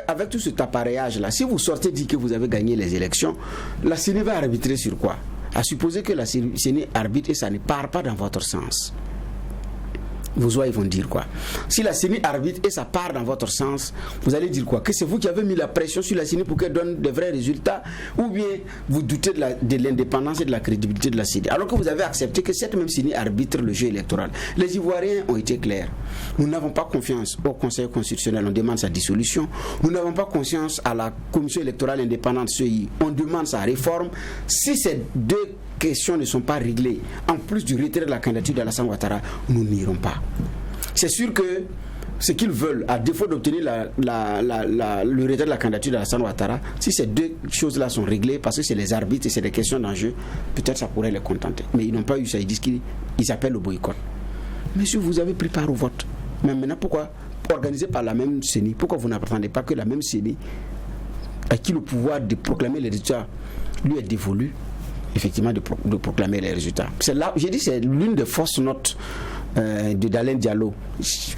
avec tout cet appareillage-là, si vous sortez dire que vous avez gagné les élections, la CENI va arbitrer sur quoi? À supposer que la CENI arbitre et ça ne part pas dans votre sens. Vos oies vont dire quoi? Si la CENI arbitre et ça part dans votre sens, vous allez dire quoi? Que c'est vous qui avez mis la pression sur la CENI pour qu'elle donne de vrais résultats, ou bien vous doutez de l'indépendance et de la crédibilité de la CENI, alors que vous avez accepté que cette même CENI arbitre le jeu électoral. Les Ivoiriens ont été clairs. Nous n'avons pas confiance au Conseil constitutionnel, on demande sa dissolution. Nous n'avons pas confiance à la Commission électorale indépendante, CEI, on demande sa réforme. Si ces 2 questions ne sont pas réglées, en plus du retrait de la candidature d'Alassane Ouattara, nous n'irons pas. C'est sûr que ce qu'ils veulent, à défaut d'obtenir le retrait de la candidature d'Alassane Ouattara, si ces deux choses-là sont réglées, parce que c'est les arbitres et c'est des questions d'enjeu, peut-être ça pourrait les contenter. Mais ils n'ont pas eu ça, ils disent qu'ils appellent au boycott. Monsieur, vous avez pris part au vote. Mais maintenant, pourquoi organisé par la même CENI, pourquoi vous n'attendez pas que la même CENI, à qui le pouvoir de proclamer les résultats lui est dévolu, effectivement de proclamer les résultats. C'est là, j'ai dit, c'est l'une des fausses notes de Dalen Diallo.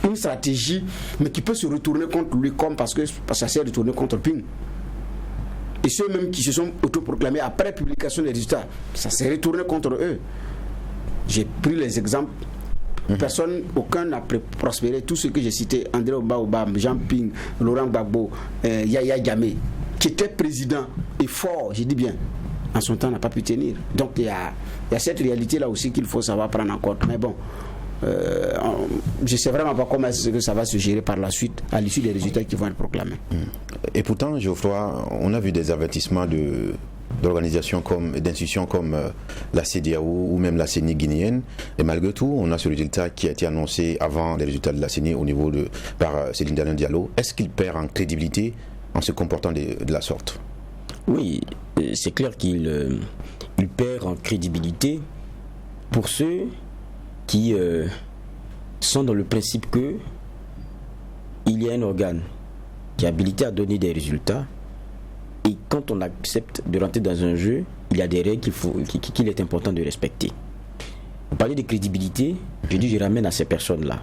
Une stratégie, mais qui peut se retourner contre lui, comme parce que ça s'est retourné contre Ping. Et ceux-mêmes qui se sont autoproclamés après publication des résultats, ça s'est retourné contre eux. J'ai pris les exemples. Personne, aucun n'a prospéré. Tout ce que j'ai cité, André Oba, Jean Ping, Laurent Gbagbo, Yaya Jammeh, qui était président et fort, j'ai dit bien, en son temps n'a pas pu tenir. Donc il y a cette réalité-là aussi qu'il faut savoir prendre en compte. Mais bon, je ne sais vraiment pas comment est-ce que ça va se gérer par la suite, à l'issue des résultats qui vont être proclamés. Et pourtant, Geoffroy, on a vu des avertissements d'organisations d'institutions comme la CEDEAO ou même la CENI guinéenne, et malgré tout on a ce résultat qui a été annoncé avant les résultats de la CENI au niveau par Céline Dalen Diallo. Est-ce qu'il perd en crédibilité en se comportant de la sorte? Oui, c'est clair qu'il perd en crédibilité pour ceux qui sont dans le principe que il y a un organe qui est habilité à donner des résultats. Et quand on accepte de rentrer dans un jeu, il y a des règles qu'il est important de respecter. Vous parlez de crédibilité, je ramène à ces personnes-là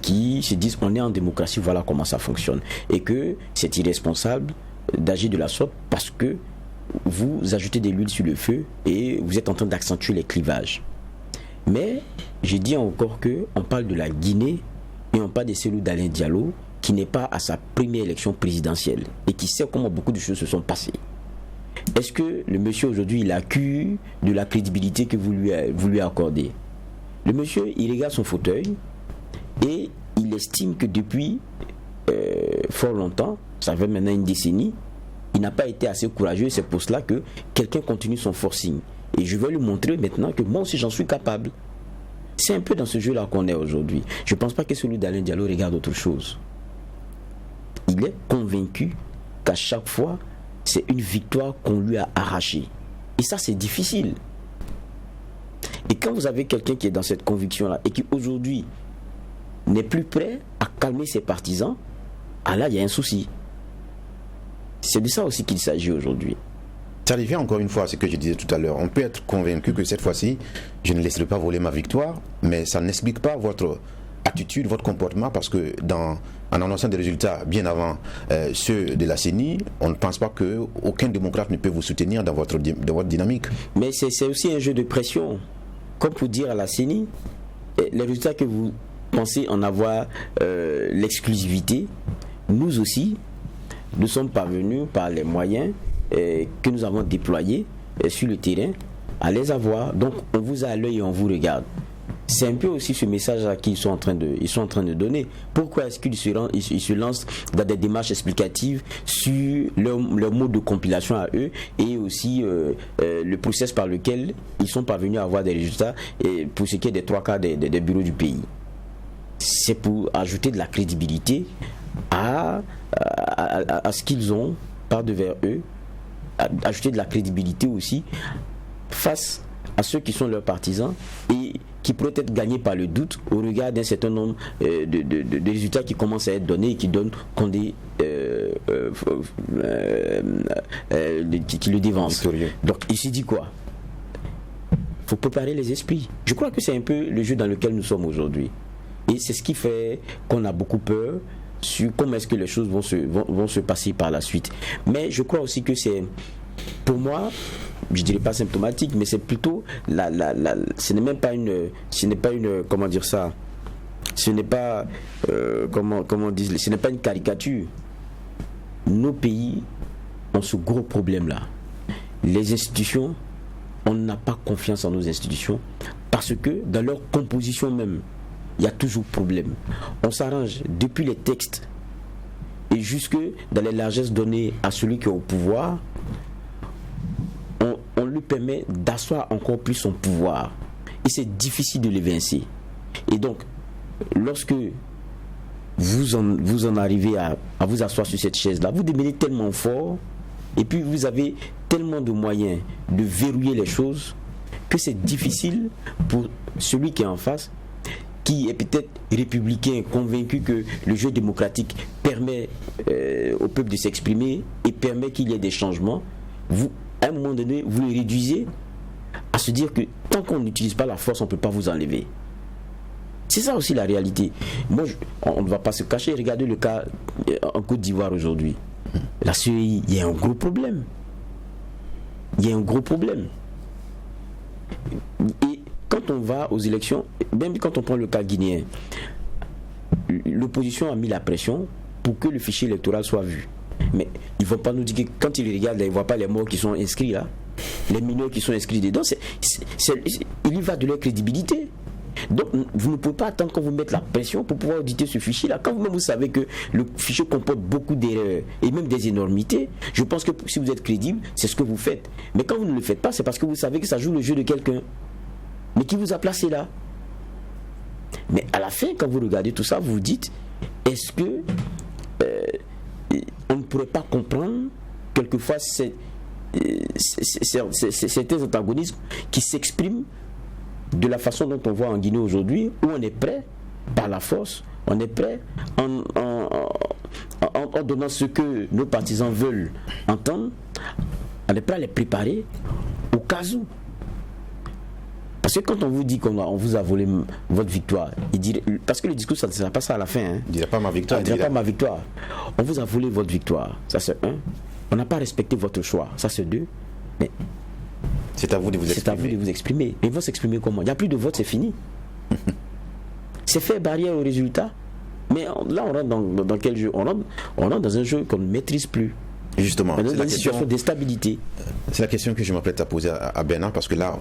qui se disent on est en démocratie, voilà comment ça fonctionne. Et que c'est irresponsable d'agir de la sorte parce que vous ajoutez de l'huile sur le feu et vous êtes en train d'accentuer les clivages. Mais je dis encore qu'on parle de la Guinée et on parle de Cellou Dalein Diallo qui n'est pas à sa première élection présidentielle et qui sait comment beaucoup de choses se sont passées. Est-ce que le monsieur aujourd'hui il a cru de la crédibilité que vous lui accordez? Le monsieur il regarde son fauteuil et il estime que depuis fort longtemps, ça fait maintenant une décennie, il n'a pas été assez courageux. C'est pour cela que quelqu'un continue son forcing. Et je vais lui montrer maintenant que moi aussi j'en suis capable. C'est un peu dans ce jeu-là qu'on est aujourd'hui. Je ne pense pas que celui d'Alain Diallo regarde autre chose. Il est convaincu qu'à chaque fois, c'est une victoire qu'on lui a arrachée. Et ça, c'est difficile. Et quand vous avez quelqu'un qui est dans cette conviction-là et qui aujourd'hui n'est plus prêt à calmer ses partisans, ah là, il y a un souci. C'est de ça aussi qu'il s'agit aujourd'hui. Ça revient encore une fois à ce que je disais tout à l'heure. On peut être convaincu que cette fois-ci, je ne laisserai pas voler ma victoire, mais ça n'explique pas votre attitude, votre comportement, parce que en annonçant des résultats bien avant ceux de la CENI, on ne pense pas qu'aucun démocrate ne peut vous soutenir dans votre dynamique. Mais c'est aussi un jeu de pression. Comme pour dire à la CENI, les résultats que vous pensez en avoir l'exclusivité, nous aussi, nous sommes parvenus par les moyens que nous avons déployés sur le terrain à les avoir. Donc on vous a à l'œil et on vous regarde. C'est un peu aussi ce message-là qu'ils sont en train de donner. Pourquoi est-ce qu'ils se lancent dans des démarches explicatives sur leur mode de compilation à eux et aussi le process par lequel ils sont parvenus à avoir des résultats et pour ce qui est des 3/4 des bureaux du pays. C'est pour ajouter de la crédibilité à ce qu'ils ont par devers eux, ajouter de la crédibilité aussi face à ceux qui sont leurs partisans et qui pourraient être gagnés par le doute au regard d'un certain nombre de résultats qui commencent à être donnés et qui donnent qui le dévancent. Donc il se dit quoi? Il faut préparer les esprits. Je crois que c'est un peu le jeu dans lequel nous sommes aujourd'hui. Et c'est ce qui fait qu'on a beaucoup peur sur comment est-ce que les choses vont se passer par la suite. Mais je crois aussi que c'est, pour moi, je dirais pas symptomatique, mais c'est plutôt ce n'est même pas une comment dire ça, ce n'est pas comment dire, ce n'est pas une caricature. Nos pays ont ce gros problème là. Les institutions, on n'a pas confiance en nos institutions parce que dans leur composition même, il y a toujours problème. On s'arrange depuis les textes et jusque dans les largesses données à celui qui est au pouvoir. On lui permet d'asseoir encore plus son pouvoir. Et c'est difficile de l'évincer. Et donc, lorsque vous en arrivez à vous asseoir sur cette chaise-là, vous devenez tellement fort, et puis vous avez tellement de moyens de verrouiller les choses, que c'est difficile pour celui qui est en face, qui est peut-être républicain, convaincu que le jeu démocratique permet au peuple de s'exprimer et permet qu'il y ait des changements. Vous, à un moment donné, vous le réduisez à se dire que tant qu'on n'utilise pas la force, on ne peut pas vous enlever. C'est ça aussi la réalité. Moi, on ne va pas se cacher. Regardez le cas en Côte d'Ivoire aujourd'hui. La CEI, il y a un gros problème. Il y a un gros problème. Et quand on va aux élections, même quand on prend le cas guinéen, l'opposition a mis la pression pour que le fichier électoral soit vu. Mais ils ne vont pas nous dire que quand ils regardent, ils ne voient pas les morts qui sont inscrits là, les mineurs qui sont inscrits dedans. Il y va de leur crédibilité. Donc vous ne pouvez pas attendre qu'on vous mette la pression pour pouvoir auditer ce fichier-là. Quand vous savez que le fichier comporte beaucoup d'erreurs et même des énormités, je pense que si vous êtes crédible, c'est ce que vous faites. Mais quand vous ne le faites pas, c'est parce que vous savez que ça joue le jeu de quelqu'un. Mais qui vous a placé là? Mais à la fin, quand vous regardez tout ça, vous vous dites, est-ce que on ne pourrait pas comprendre quelquefois certains antagonismes qui s'expriment de la façon dont on voit en Guinée aujourd'hui, où on est prêt par la force, on est prêt en donnant ce que nos partisans veulent entendre, on est prêt à les préparer au cas où. Parce que quand on vous dit qu'on vous a volé votre victoire, parce que le discours, ça ne sera pas ça à la fin. Hein. Il ne dira pas ma victoire. Il ne dira pas ma victoire. On vous a volé votre victoire. Ça, c'est un. On n'a pas respecté votre choix. Ça, c'est deux. Mais c'est à vous de vous exprimer. C'est à vous de vous exprimer. Mais ils vont s'exprimer comment? Il n'y a plus de vote, c'est fini. C'est fait barrière au résultat. Mais là, on rentre dans quel jeu? On rentre dans un jeu qu'on ne maîtrise plus. Justement, on est dans une situation d'instabilité. C'est la question que je m'apprête à poser à Bernard, parce que là,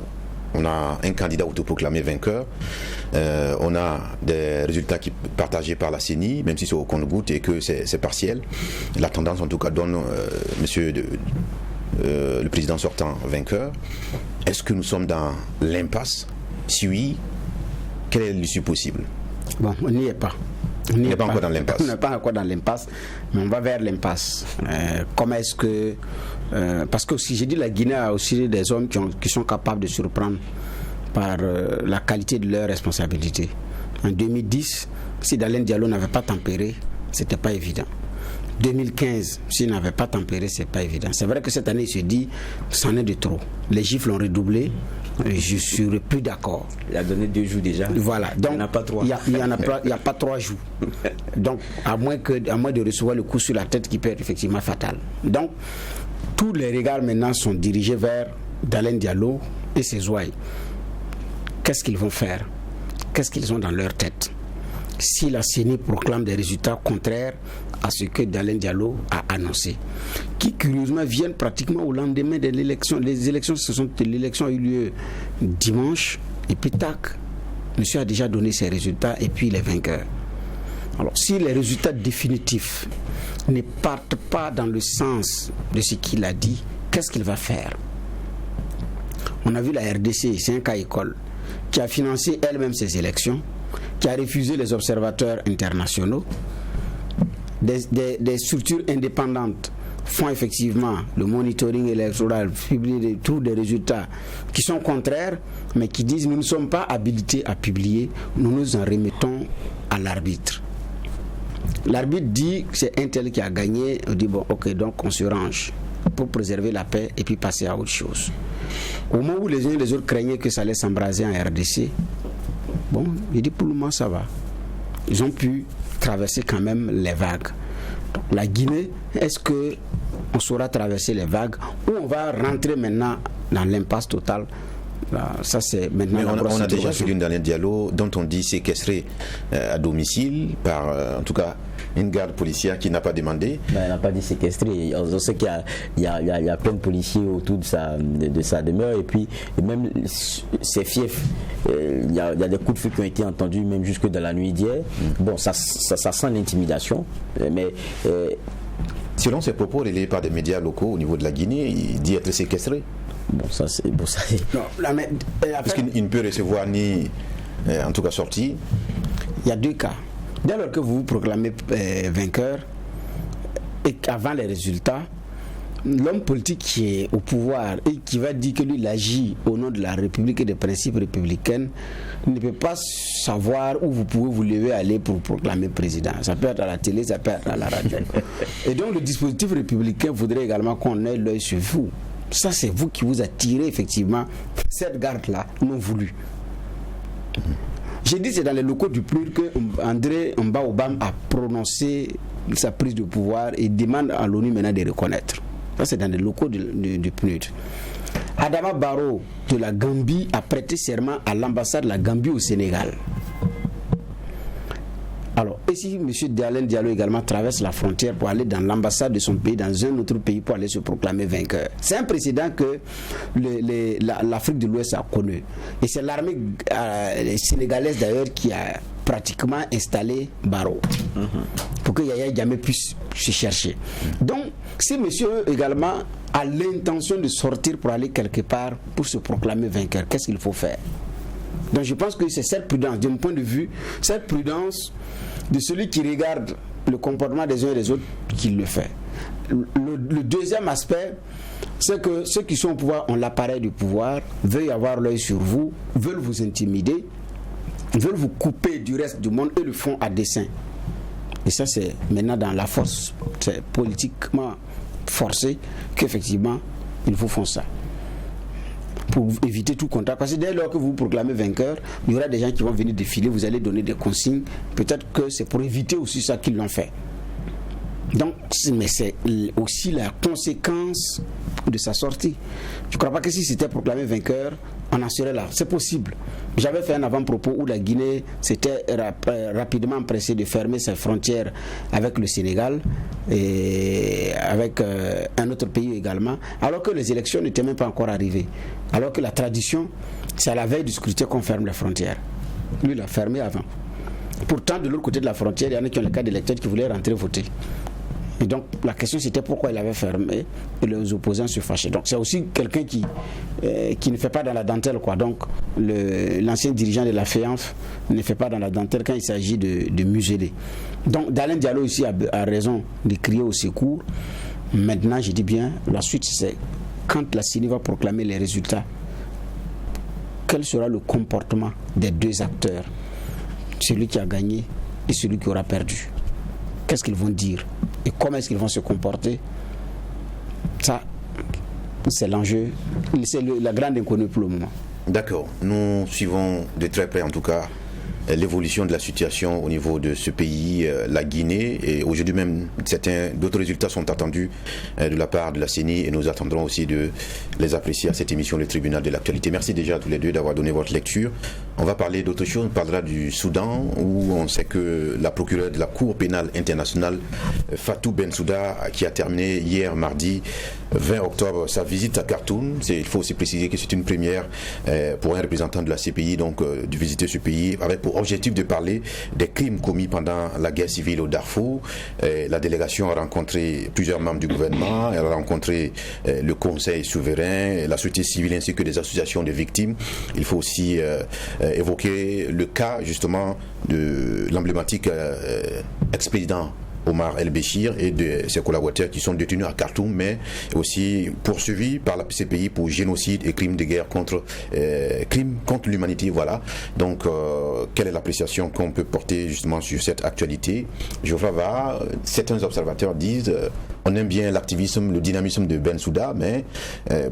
on a un candidat autoproclamé vainqueur. On a des résultats partagés par la CENI, même si c'est au compte-gouttes et que c'est partiel. La tendance, en tout cas, donne le président sortant vainqueur. Est-ce que nous sommes dans l'impasse? Si oui, quelle est l'issue possible? Bon, on n'y est pas. On n'est pas encore dans l'impasse. On n'est pas encore dans l'impasse, mais on va vers l'impasse. Comment est-ce que... parce que aussi, j'ai dit, la Guinée a aussi des hommes qui sont capables de surprendre par la qualité de leur responsabilité. En 2010, si Dalen Diallo n'avait pas tempéré, c'était pas évident. 2015, s'il n'avait pas tempéré, c'est pas évident. C'est vrai que cette année, il se dit, c'en est de trop. Les gifles ont redoublé. Je ne serais plus d'accord. Il a donné 2 jours déjà. Voilà. Donc, il n'y en a pas 3. Il n'y a pas 3 jours. Donc, à moins de recevoir le coup sur la tête qui peut être effectivement fatal. Donc, tous les regards maintenant sont dirigés vers Dalen Diallo et ses ouailles. Qu'est-ce qu'ils vont faire? Qu'est-ce qu'ils ont dans leur tête? Si la CENI proclame des résultats contraires à ce que Dalen Diallo a annoncé, qui curieusement viennent pratiquement au lendemain de l'élection. L'élection a eu lieu dimanche, et puis tac, monsieur a déjà donné ses résultats, et puis il est vainqueur. Alors, si les résultats définitifs ne partent pas dans le sens de ce qu'il a dit, qu'est-ce qu'il va faire? On a vu la RDC, c'est un cas école, qui a financé elle-même ses élections, qui a refusé les observateurs internationaux. Des structures indépendantes font effectivement le monitoring électoral, publient tous des résultats qui sont contraires, mais qui disent nous ne sommes pas habilités à publier, nous nous en remettons à l'arbitre. L'arbitre dit que c'est un tel qui a gagné, on dit bon ok, donc on se range pour préserver la paix et puis passer à autre chose. Au moment où les uns et les autres craignaient que ça allait s'embraser en RDC, bon, il dit pour le moment ça va. Ils ont pu traverser quand même les vagues. Donc, la Guinée, est-ce que on saura traverser les vagues ou on va rentrer maintenant dans l'impasse totale? Là, ça c'est maintenant. Mais on a déjà fait une dernière dialogue dont on dit séquestré à domicile par en tout cas une garde policière qui n'a pas demandé. Ben, elle n'a pas dit séquestré. On sait qu'il y a plein de policiers autour de sa demeure, et puis même ses fiefs, il y a des coups de feu qui ont été entendus même jusque dans la nuit d'hier. Bon, ça sent l'intimidation, mais selon ses propos relayés par des médias locaux au niveau de la Guinée, il dit être séquestré. Bon, ça c'est... Non, parce qu'il ne peut recevoir ni en tout cas sortir. Il y a 2 cas. Dès lors que vous vous proclamez vainqueur et qu'avant les résultats, l'homme politique qui est au pouvoir et qui va dire que lui il agit au nom de la République et des principes républicains ne peut pas savoir où vous pouvez vous lever aller pour proclamer président. Ça peut être à la télé, ça peut être à la radio. Et donc le dispositif républicain voudrait également qu'on ait l'œil sur vous. Ça, c'est vous qui vous attirez effectivement cette garde-là non voulue. J'ai dit c'est dans les locaux du PNUD que André Mbaobam a prononcé sa prise de pouvoir et demande à l'ONU maintenant de reconnaître. Ça, c'est dans les locaux du PNUD. Adama Barrow de la Gambie a prêté serment à l'ambassade de la Gambie au Sénégal. Alors, et si M. Diallo également traverse la frontière pour aller dans l'ambassade de son pays, dans un autre pays pour aller se proclamer vainqueur. C'est un précédent que l'Afrique de l'Ouest a connu. Et c'est l'armée sénégalaise d'ailleurs qui a pratiquement installé Barrow pour que Yaya Jammeh puisse se chercher. Donc, si monsieur également a l'intention de sortir pour aller quelque part pour se proclamer vainqueur, qu'est-ce qu'il faut faire? Donc je pense que c'est cette prudence, de mon point de vue, cette prudence de celui qui regarde le comportement des uns et des autres qui le fait. Le deuxième aspect, c'est que ceux qui sont au pouvoir ont l'appareil du pouvoir, veulent avoir l'œil sur vous, veulent vous intimider, veulent vous couper du reste du monde et le font à dessein. Et ça, c'est maintenant dans la force, c'est politiquement forcé qu'effectivement, ils vous font ça. Pour éviter tout contact. Parce que dès lors que vous vous proclamez vainqueur, il y aura des gens qui vont venir défiler, vous allez donner des consignes. Peut-être que c'est pour éviter aussi ça qu'ils l'ont fait. Donc, mais c'est aussi la conséquence de sa sortie. Je ne crois pas que si c'était proclamé vainqueur, on en serait là. C'est possible. J'avais fait un avant-propos où la Guinée s'était rapidement empressée de fermer ses frontières avec le Sénégal et avec un autre pays également, alors que les élections n'étaient même pas encore arrivées. Alors que la tradition, c'est à la veille du scrutin qu'on ferme les frontières. Lui, il a fermé avant. Pourtant, de l'autre côté de la frontière, il y en a qui ont le cas d'électeurs qui voulaient rentrer voter. Et donc la question c'était pourquoi il avait fermé et les opposants se fâchaient. Donc c'est aussi quelqu'un qui ne fait pas dans la dentelle quoi. Donc l'ancien dirigeant de la FEANF ne fait pas dans la dentelle quand il s'agit de museler. Donc Dalen Diallo aussi a raison de crier au secours. Maintenant je dis bien, la suite c'est quand la CENI va proclamer les résultats, quel sera le comportement des deux acteurs, celui qui a gagné et celui qui aura perdu. Qu'est-ce qu'ils vont dire et comment est-ce qu'ils vont se comporter? Ça, c'est l'enjeu, c'est la grande inconnue pour le moment. D'accord, nous suivons de très près en tout cas l'évolution de la situation au niveau de ce pays, la Guinée, et aujourd'hui même d'autres résultats sont attendus de la part de la CENI et nous attendrons aussi de les apprécier à cette émission Le Tribunal de l'actualité. Merci déjà à tous les deux d'avoir donné votre lecture. On va parler d'autre chose, on parlera du Soudan où on sait que la procureure de la Cour pénale internationale Fatou Bensouda qui a terminé hier mardi 20 octobre sa visite à Khartoum. Il faut aussi préciser que c'est une première pour un représentant de la CPI donc de visiter ce pays avec pour objectif de parler des crimes commis pendant la guerre civile au Darfour. La délégation a rencontré plusieurs membres du gouvernement, elle a rencontré le Conseil souverain, la société civile ainsi que des associations de victimes. Il faut aussi évoquer le cas justement de l'emblématique ex-président Omar El-Béchir et de ses collaborateurs qui sont détenus à Khartoum, mais aussi poursuivis par la CPI pour génocide et crimes de guerre contre l'humanité. Voilà. Donc, quelle est l'appréciation qu'on peut porter justement sur cette actualité? Geoffroy Var, certains observateurs disent on aime bien l'activisme, le dynamisme de Bensouda, mais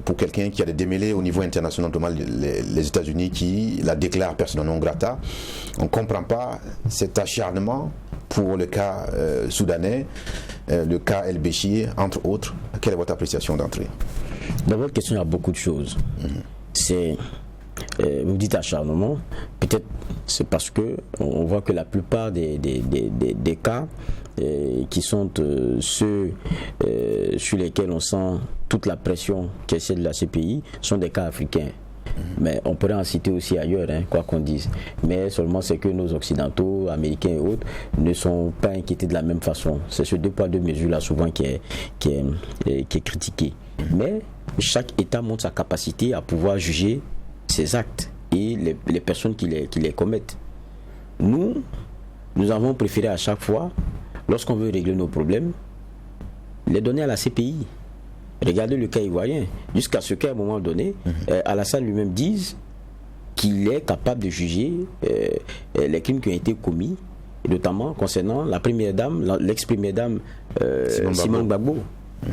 pour quelqu'un qui a des démêlés au niveau international, notamment les États-Unis qui la déclarent persona non grata, on ne comprend pas cet acharnement pour le cas soudanais, le cas El-Béchir, entre autres. Quelle est votre appréciation d'entrée? Dans votre question, il y a beaucoup de choses. C'est, vous dites acharnement, peut-être c'est parce que on voit que la plupart des cas qui sont ceux sur lesquels on sent toute la pression qui est celle de la CPI sont des cas africains. Mais on pourrait en citer aussi ailleurs, quoi qu'on dise. Mais seulement c'est que nos occidentaux, américains et autres, ne sont pas inquiétés de la même façon. C'est ce deux poids deux mesures là souvent qui est critiqué. Mais chaque État montre sa capacité à pouvoir juger ses actes et les personnes qui les commettent. Nous, nous avons préféré à chaque fois, lorsqu'on veut régler nos problèmes, les donner à la CPI. Regardez le cas ivoirien, jusqu'à ce qu'à un moment donné, Alassane lui-même dise qu'il est capable de juger les crimes qui ont été commis, et notamment concernant la première dame, l'ex-première dame Simone Gbagbo.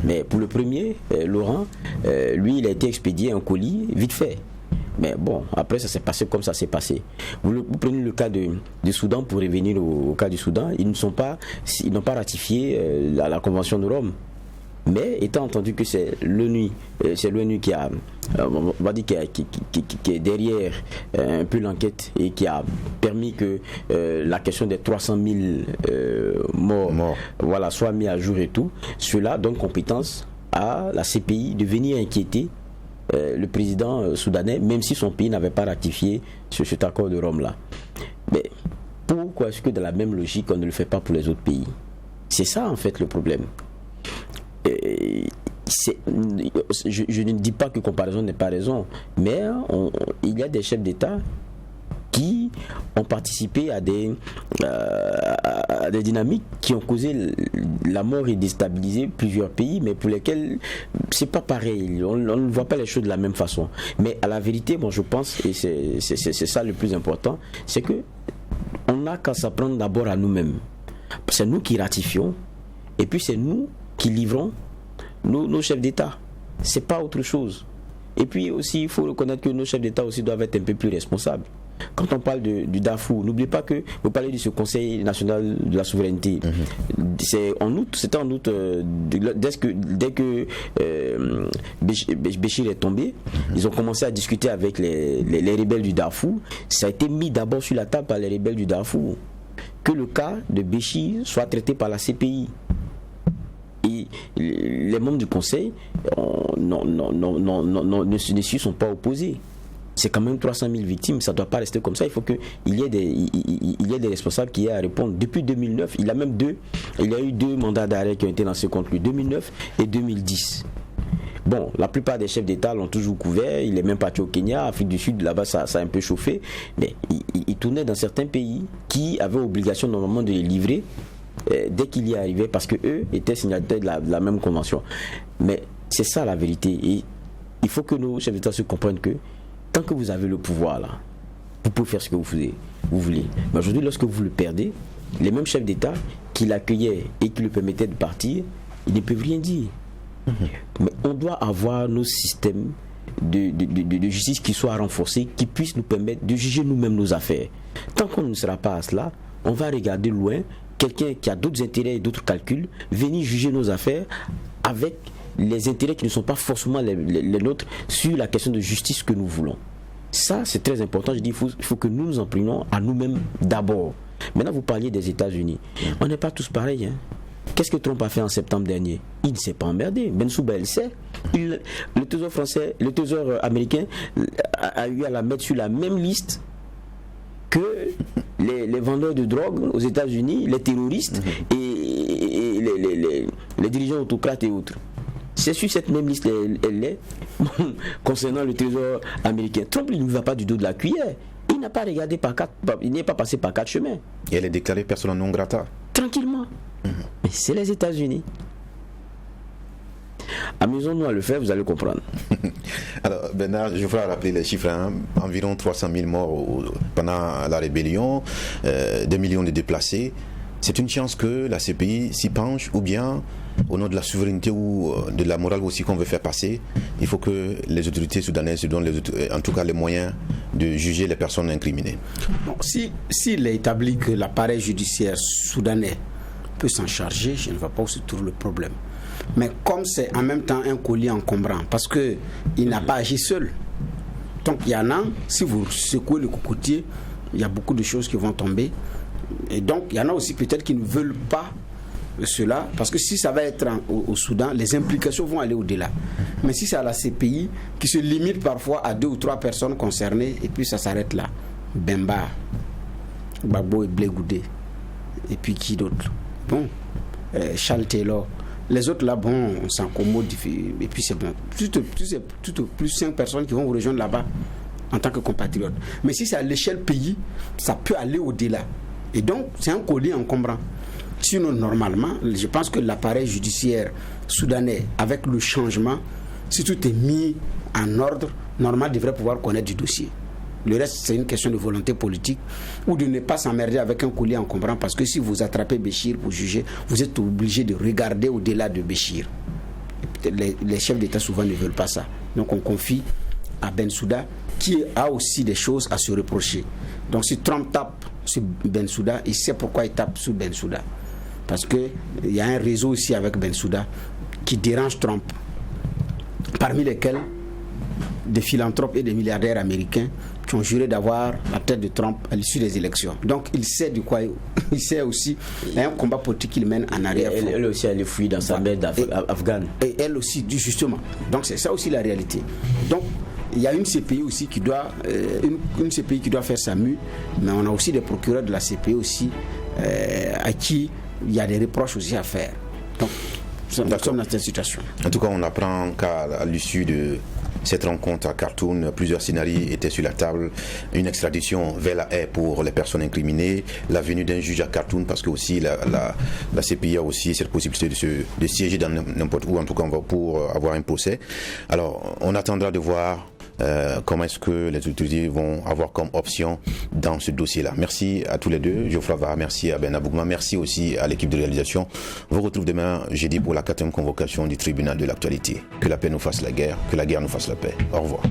Mais pour le premier, Laurent, lui, il a été expédié un colis vite fait. Mais bon, après ça s'est passé comme ça s'est passé. Vous prenez le cas du Soudan, pour revenir au cas du Soudan, ils n'ont pas ratifié la Convention de Rome. Mais étant entendu que c'est l'ONU qui a, on va dire qui est derrière un peu l'enquête et qui a permis que la question des 300 000 morts. Voilà, soit mis à jour et tout, cela donne compétence à la CPI de venir inquiéter le président soudanais, même si son pays n'avait pas ratifié cet accord de Rome là. Mais pourquoi est-ce que dans la même logique on ne le fait pas pour les autres pays? C'est ça en fait le problème. Je ne dis pas que comparaison n'est pas raison, mais il y a des chefs d'État qui ont participé à des dynamiques qui ont causé la mort et déstabilisé plusieurs pays, mais pour lesquels c'est pas pareil, on ne voit pas les choses de la même façon. Mais à la vérité, moi je pense, et c'est ça le plus important, c'est que on n'a qu'à s'apprendre d'abord à nous-mêmes. C'est nous qui ratifions, et puis c'est nous qui livrons nos chefs d'État. C'est pas autre chose. Et puis aussi, il faut reconnaître que nos chefs d'État aussi doivent être un peu plus responsables. Quand on parle du Darfour, n'oubliez pas que vous parlez de ce Conseil national de la souveraineté. C'était en août, dès que Béchir est tombé, ils ont commencé à discuter avec les rebelles du Darfour. Ça a été mis d'abord sur la table par les rebelles du Darfour que le cas de Béchir soit traité par la CPI. Et les membres du Conseil ne s'y sont pas opposés. C'est quand même 300 000 victimes, ça ne doit pas rester comme ça. Il faut qu'il y ait des responsables qui aient à répondre. Depuis 2009, il y a eu 2 mandats d'arrêt qui ont été lancés contre lui, 2009 et 2010. Bon, la plupart des chefs d'État l'ont toujours couvert. Il est même parti au Kenya, Afrique du Sud, là-bas ça a un peu chauffé. Mais il tournait dans certains pays qui avaient obligation normalement de les livrer dès qu'il y arrivait, parce que eux étaient signataires de la même convention. Mais c'est ça la vérité. Et il faut que nos chefs d'État se comprennent que tant que vous avez le pouvoir là, vous pouvez faire ce que vous voulez. Mais aujourd'hui, lorsque vous le perdez, les mêmes chefs d'État qui l'accueillaient et qui lui permettaient de partir, ils ne peuvent rien dire. Mais on doit avoir nos systèmes de justice qui soient renforcés, qui puissent nous permettre de juger nous-mêmes nos affaires. Tant qu'on ne sera pas à cela, on va regarder loin quelqu'un qui a d'autres intérêts et d'autres calculs venir juger nos affaires avec les intérêts qui ne sont pas forcément les nôtres sur la question de justice que nous voulons. Ça, c'est très important. Je dis, il faut que nous nous en prenions à nous-mêmes d'abord. Maintenant, vous parliez des États-Unis. On n'est pas tous pareils. Qu'est-ce que Trump a fait en septembre dernier? Il ne s'est pas emmerdé. Bensouba, il sait. Le Trésor américain a eu à la mettre sur la même liste que les vendeurs de drogue aux États-Unis, les terroristes et les dirigeants autocrates et autres. C'est sur cette même liste elle est concernant le Trésor américain. Trump, il ne va pas du dos de la cuillère. Il n'a pas regardé il n'est pas passé par 4 chemins. Et elle est déclarée persona non grata. Tranquillement. Mais c'est les États-Unis. Amusons-nous à le faire, vous allez comprendre. Alors, Bernard, je voudrais rappeler les chiffres. Environ 300 000 morts pendant la rébellion, des millions de déplacés. C'est une chance que la CPI s'y penche, ou bien, au nom de la souveraineté ou de la morale aussi qu'on veut faire passer, il faut que les autorités soudanaises se donnent en tout cas les moyens de juger les personnes incriminées. Bon, s'il est établi que l'appareil judiciaire soudanais peut s'en charger, je ne vois pas où se trouve le problème. Mais comme c'est en même temps un collier encombrant, parce qu'il n'a pas agi seul. Donc il y en a, si vous secouez le cocotier, il y a beaucoup de choses qui vont tomber. Et donc il y en a aussi peut-être qui ne veulent pas cela, parce que si ça va être au Soudan, les implications vont aller au-delà. Mais si c'est à la CPI, qui se limite parfois à 2 ou 3 personnes concernées, et puis ça s'arrête là. Bemba, Gbagbo et Blé Goudé. Et puis qui d'autre? Bon, Charles Taylor. Les autres là, bon, on s'incommode et puis c'est bon. Tout plus 5 personnes qui vont vous rejoindre là-bas en tant que compatriotes. Mais si c'est à l'échelle pays, ça peut aller au-delà. Et donc, c'est un collier encombrant. Sinon, normalement, je pense que l'appareil judiciaire soudanais, avec le changement, si tout est mis en ordre, normalement, devrait pouvoir connaître du dossier. Le reste, c'est une question de volonté politique ou de ne pas s'emmerder avec un collier encombrant, parce que si vous attrapez Béchir pour juger, vous êtes obligé de regarder au-delà de Béchir. Les chefs d'État souvent ne veulent pas ça. Donc on confie à Bensouda, qui a aussi des choses à se reprocher. Donc si Trump tape sur Bensouda, il sait pourquoi il tape sur Bensouda. Parce qu'il y a un réseau aussi avec Bensouda qui dérange Trump, parmi lesquels des philanthropes et des milliardaires américains qui ont juré d'avoir la tête de Trump à l'issue des élections. Donc il sait de quoi il sait aussi. Il y a un combat politique qu'il mène en arrière. Elle aussi, elle est fouille dans sa bête afghane. Et elle aussi, justement. Donc c'est ça aussi la réalité. Donc il y a une CPI aussi qui doit une CPI qui doit faire sa mue, mais on a aussi des procureurs de la CPI aussi à qui il y a des reproches aussi à faire. Donc nous sommes dans cette situation. En tout cas, on apprend qu'à l'issue de cette rencontre à Khartoum, plusieurs scénarios étaient sur la table. Une extradition vers la haie pour les personnes incriminées, la venue d'un juge à Khartoum, parce que aussi la CPI a aussi cette possibilité de siéger dans n'importe où, en tout cas pour avoir un procès. Alors, on attendra de voir comment est-ce que les autorités vont avoir comme option dans ce dossier-là. Merci à tous les deux, Geoffroy Vara, merci à Ben Abougma, merci aussi à l'équipe de réalisation. On vous retrouve demain, jeudi, pour la 4e convocation du tribunal de l'actualité. Que la paix nous fasse la guerre, que la guerre nous fasse la paix. Au revoir.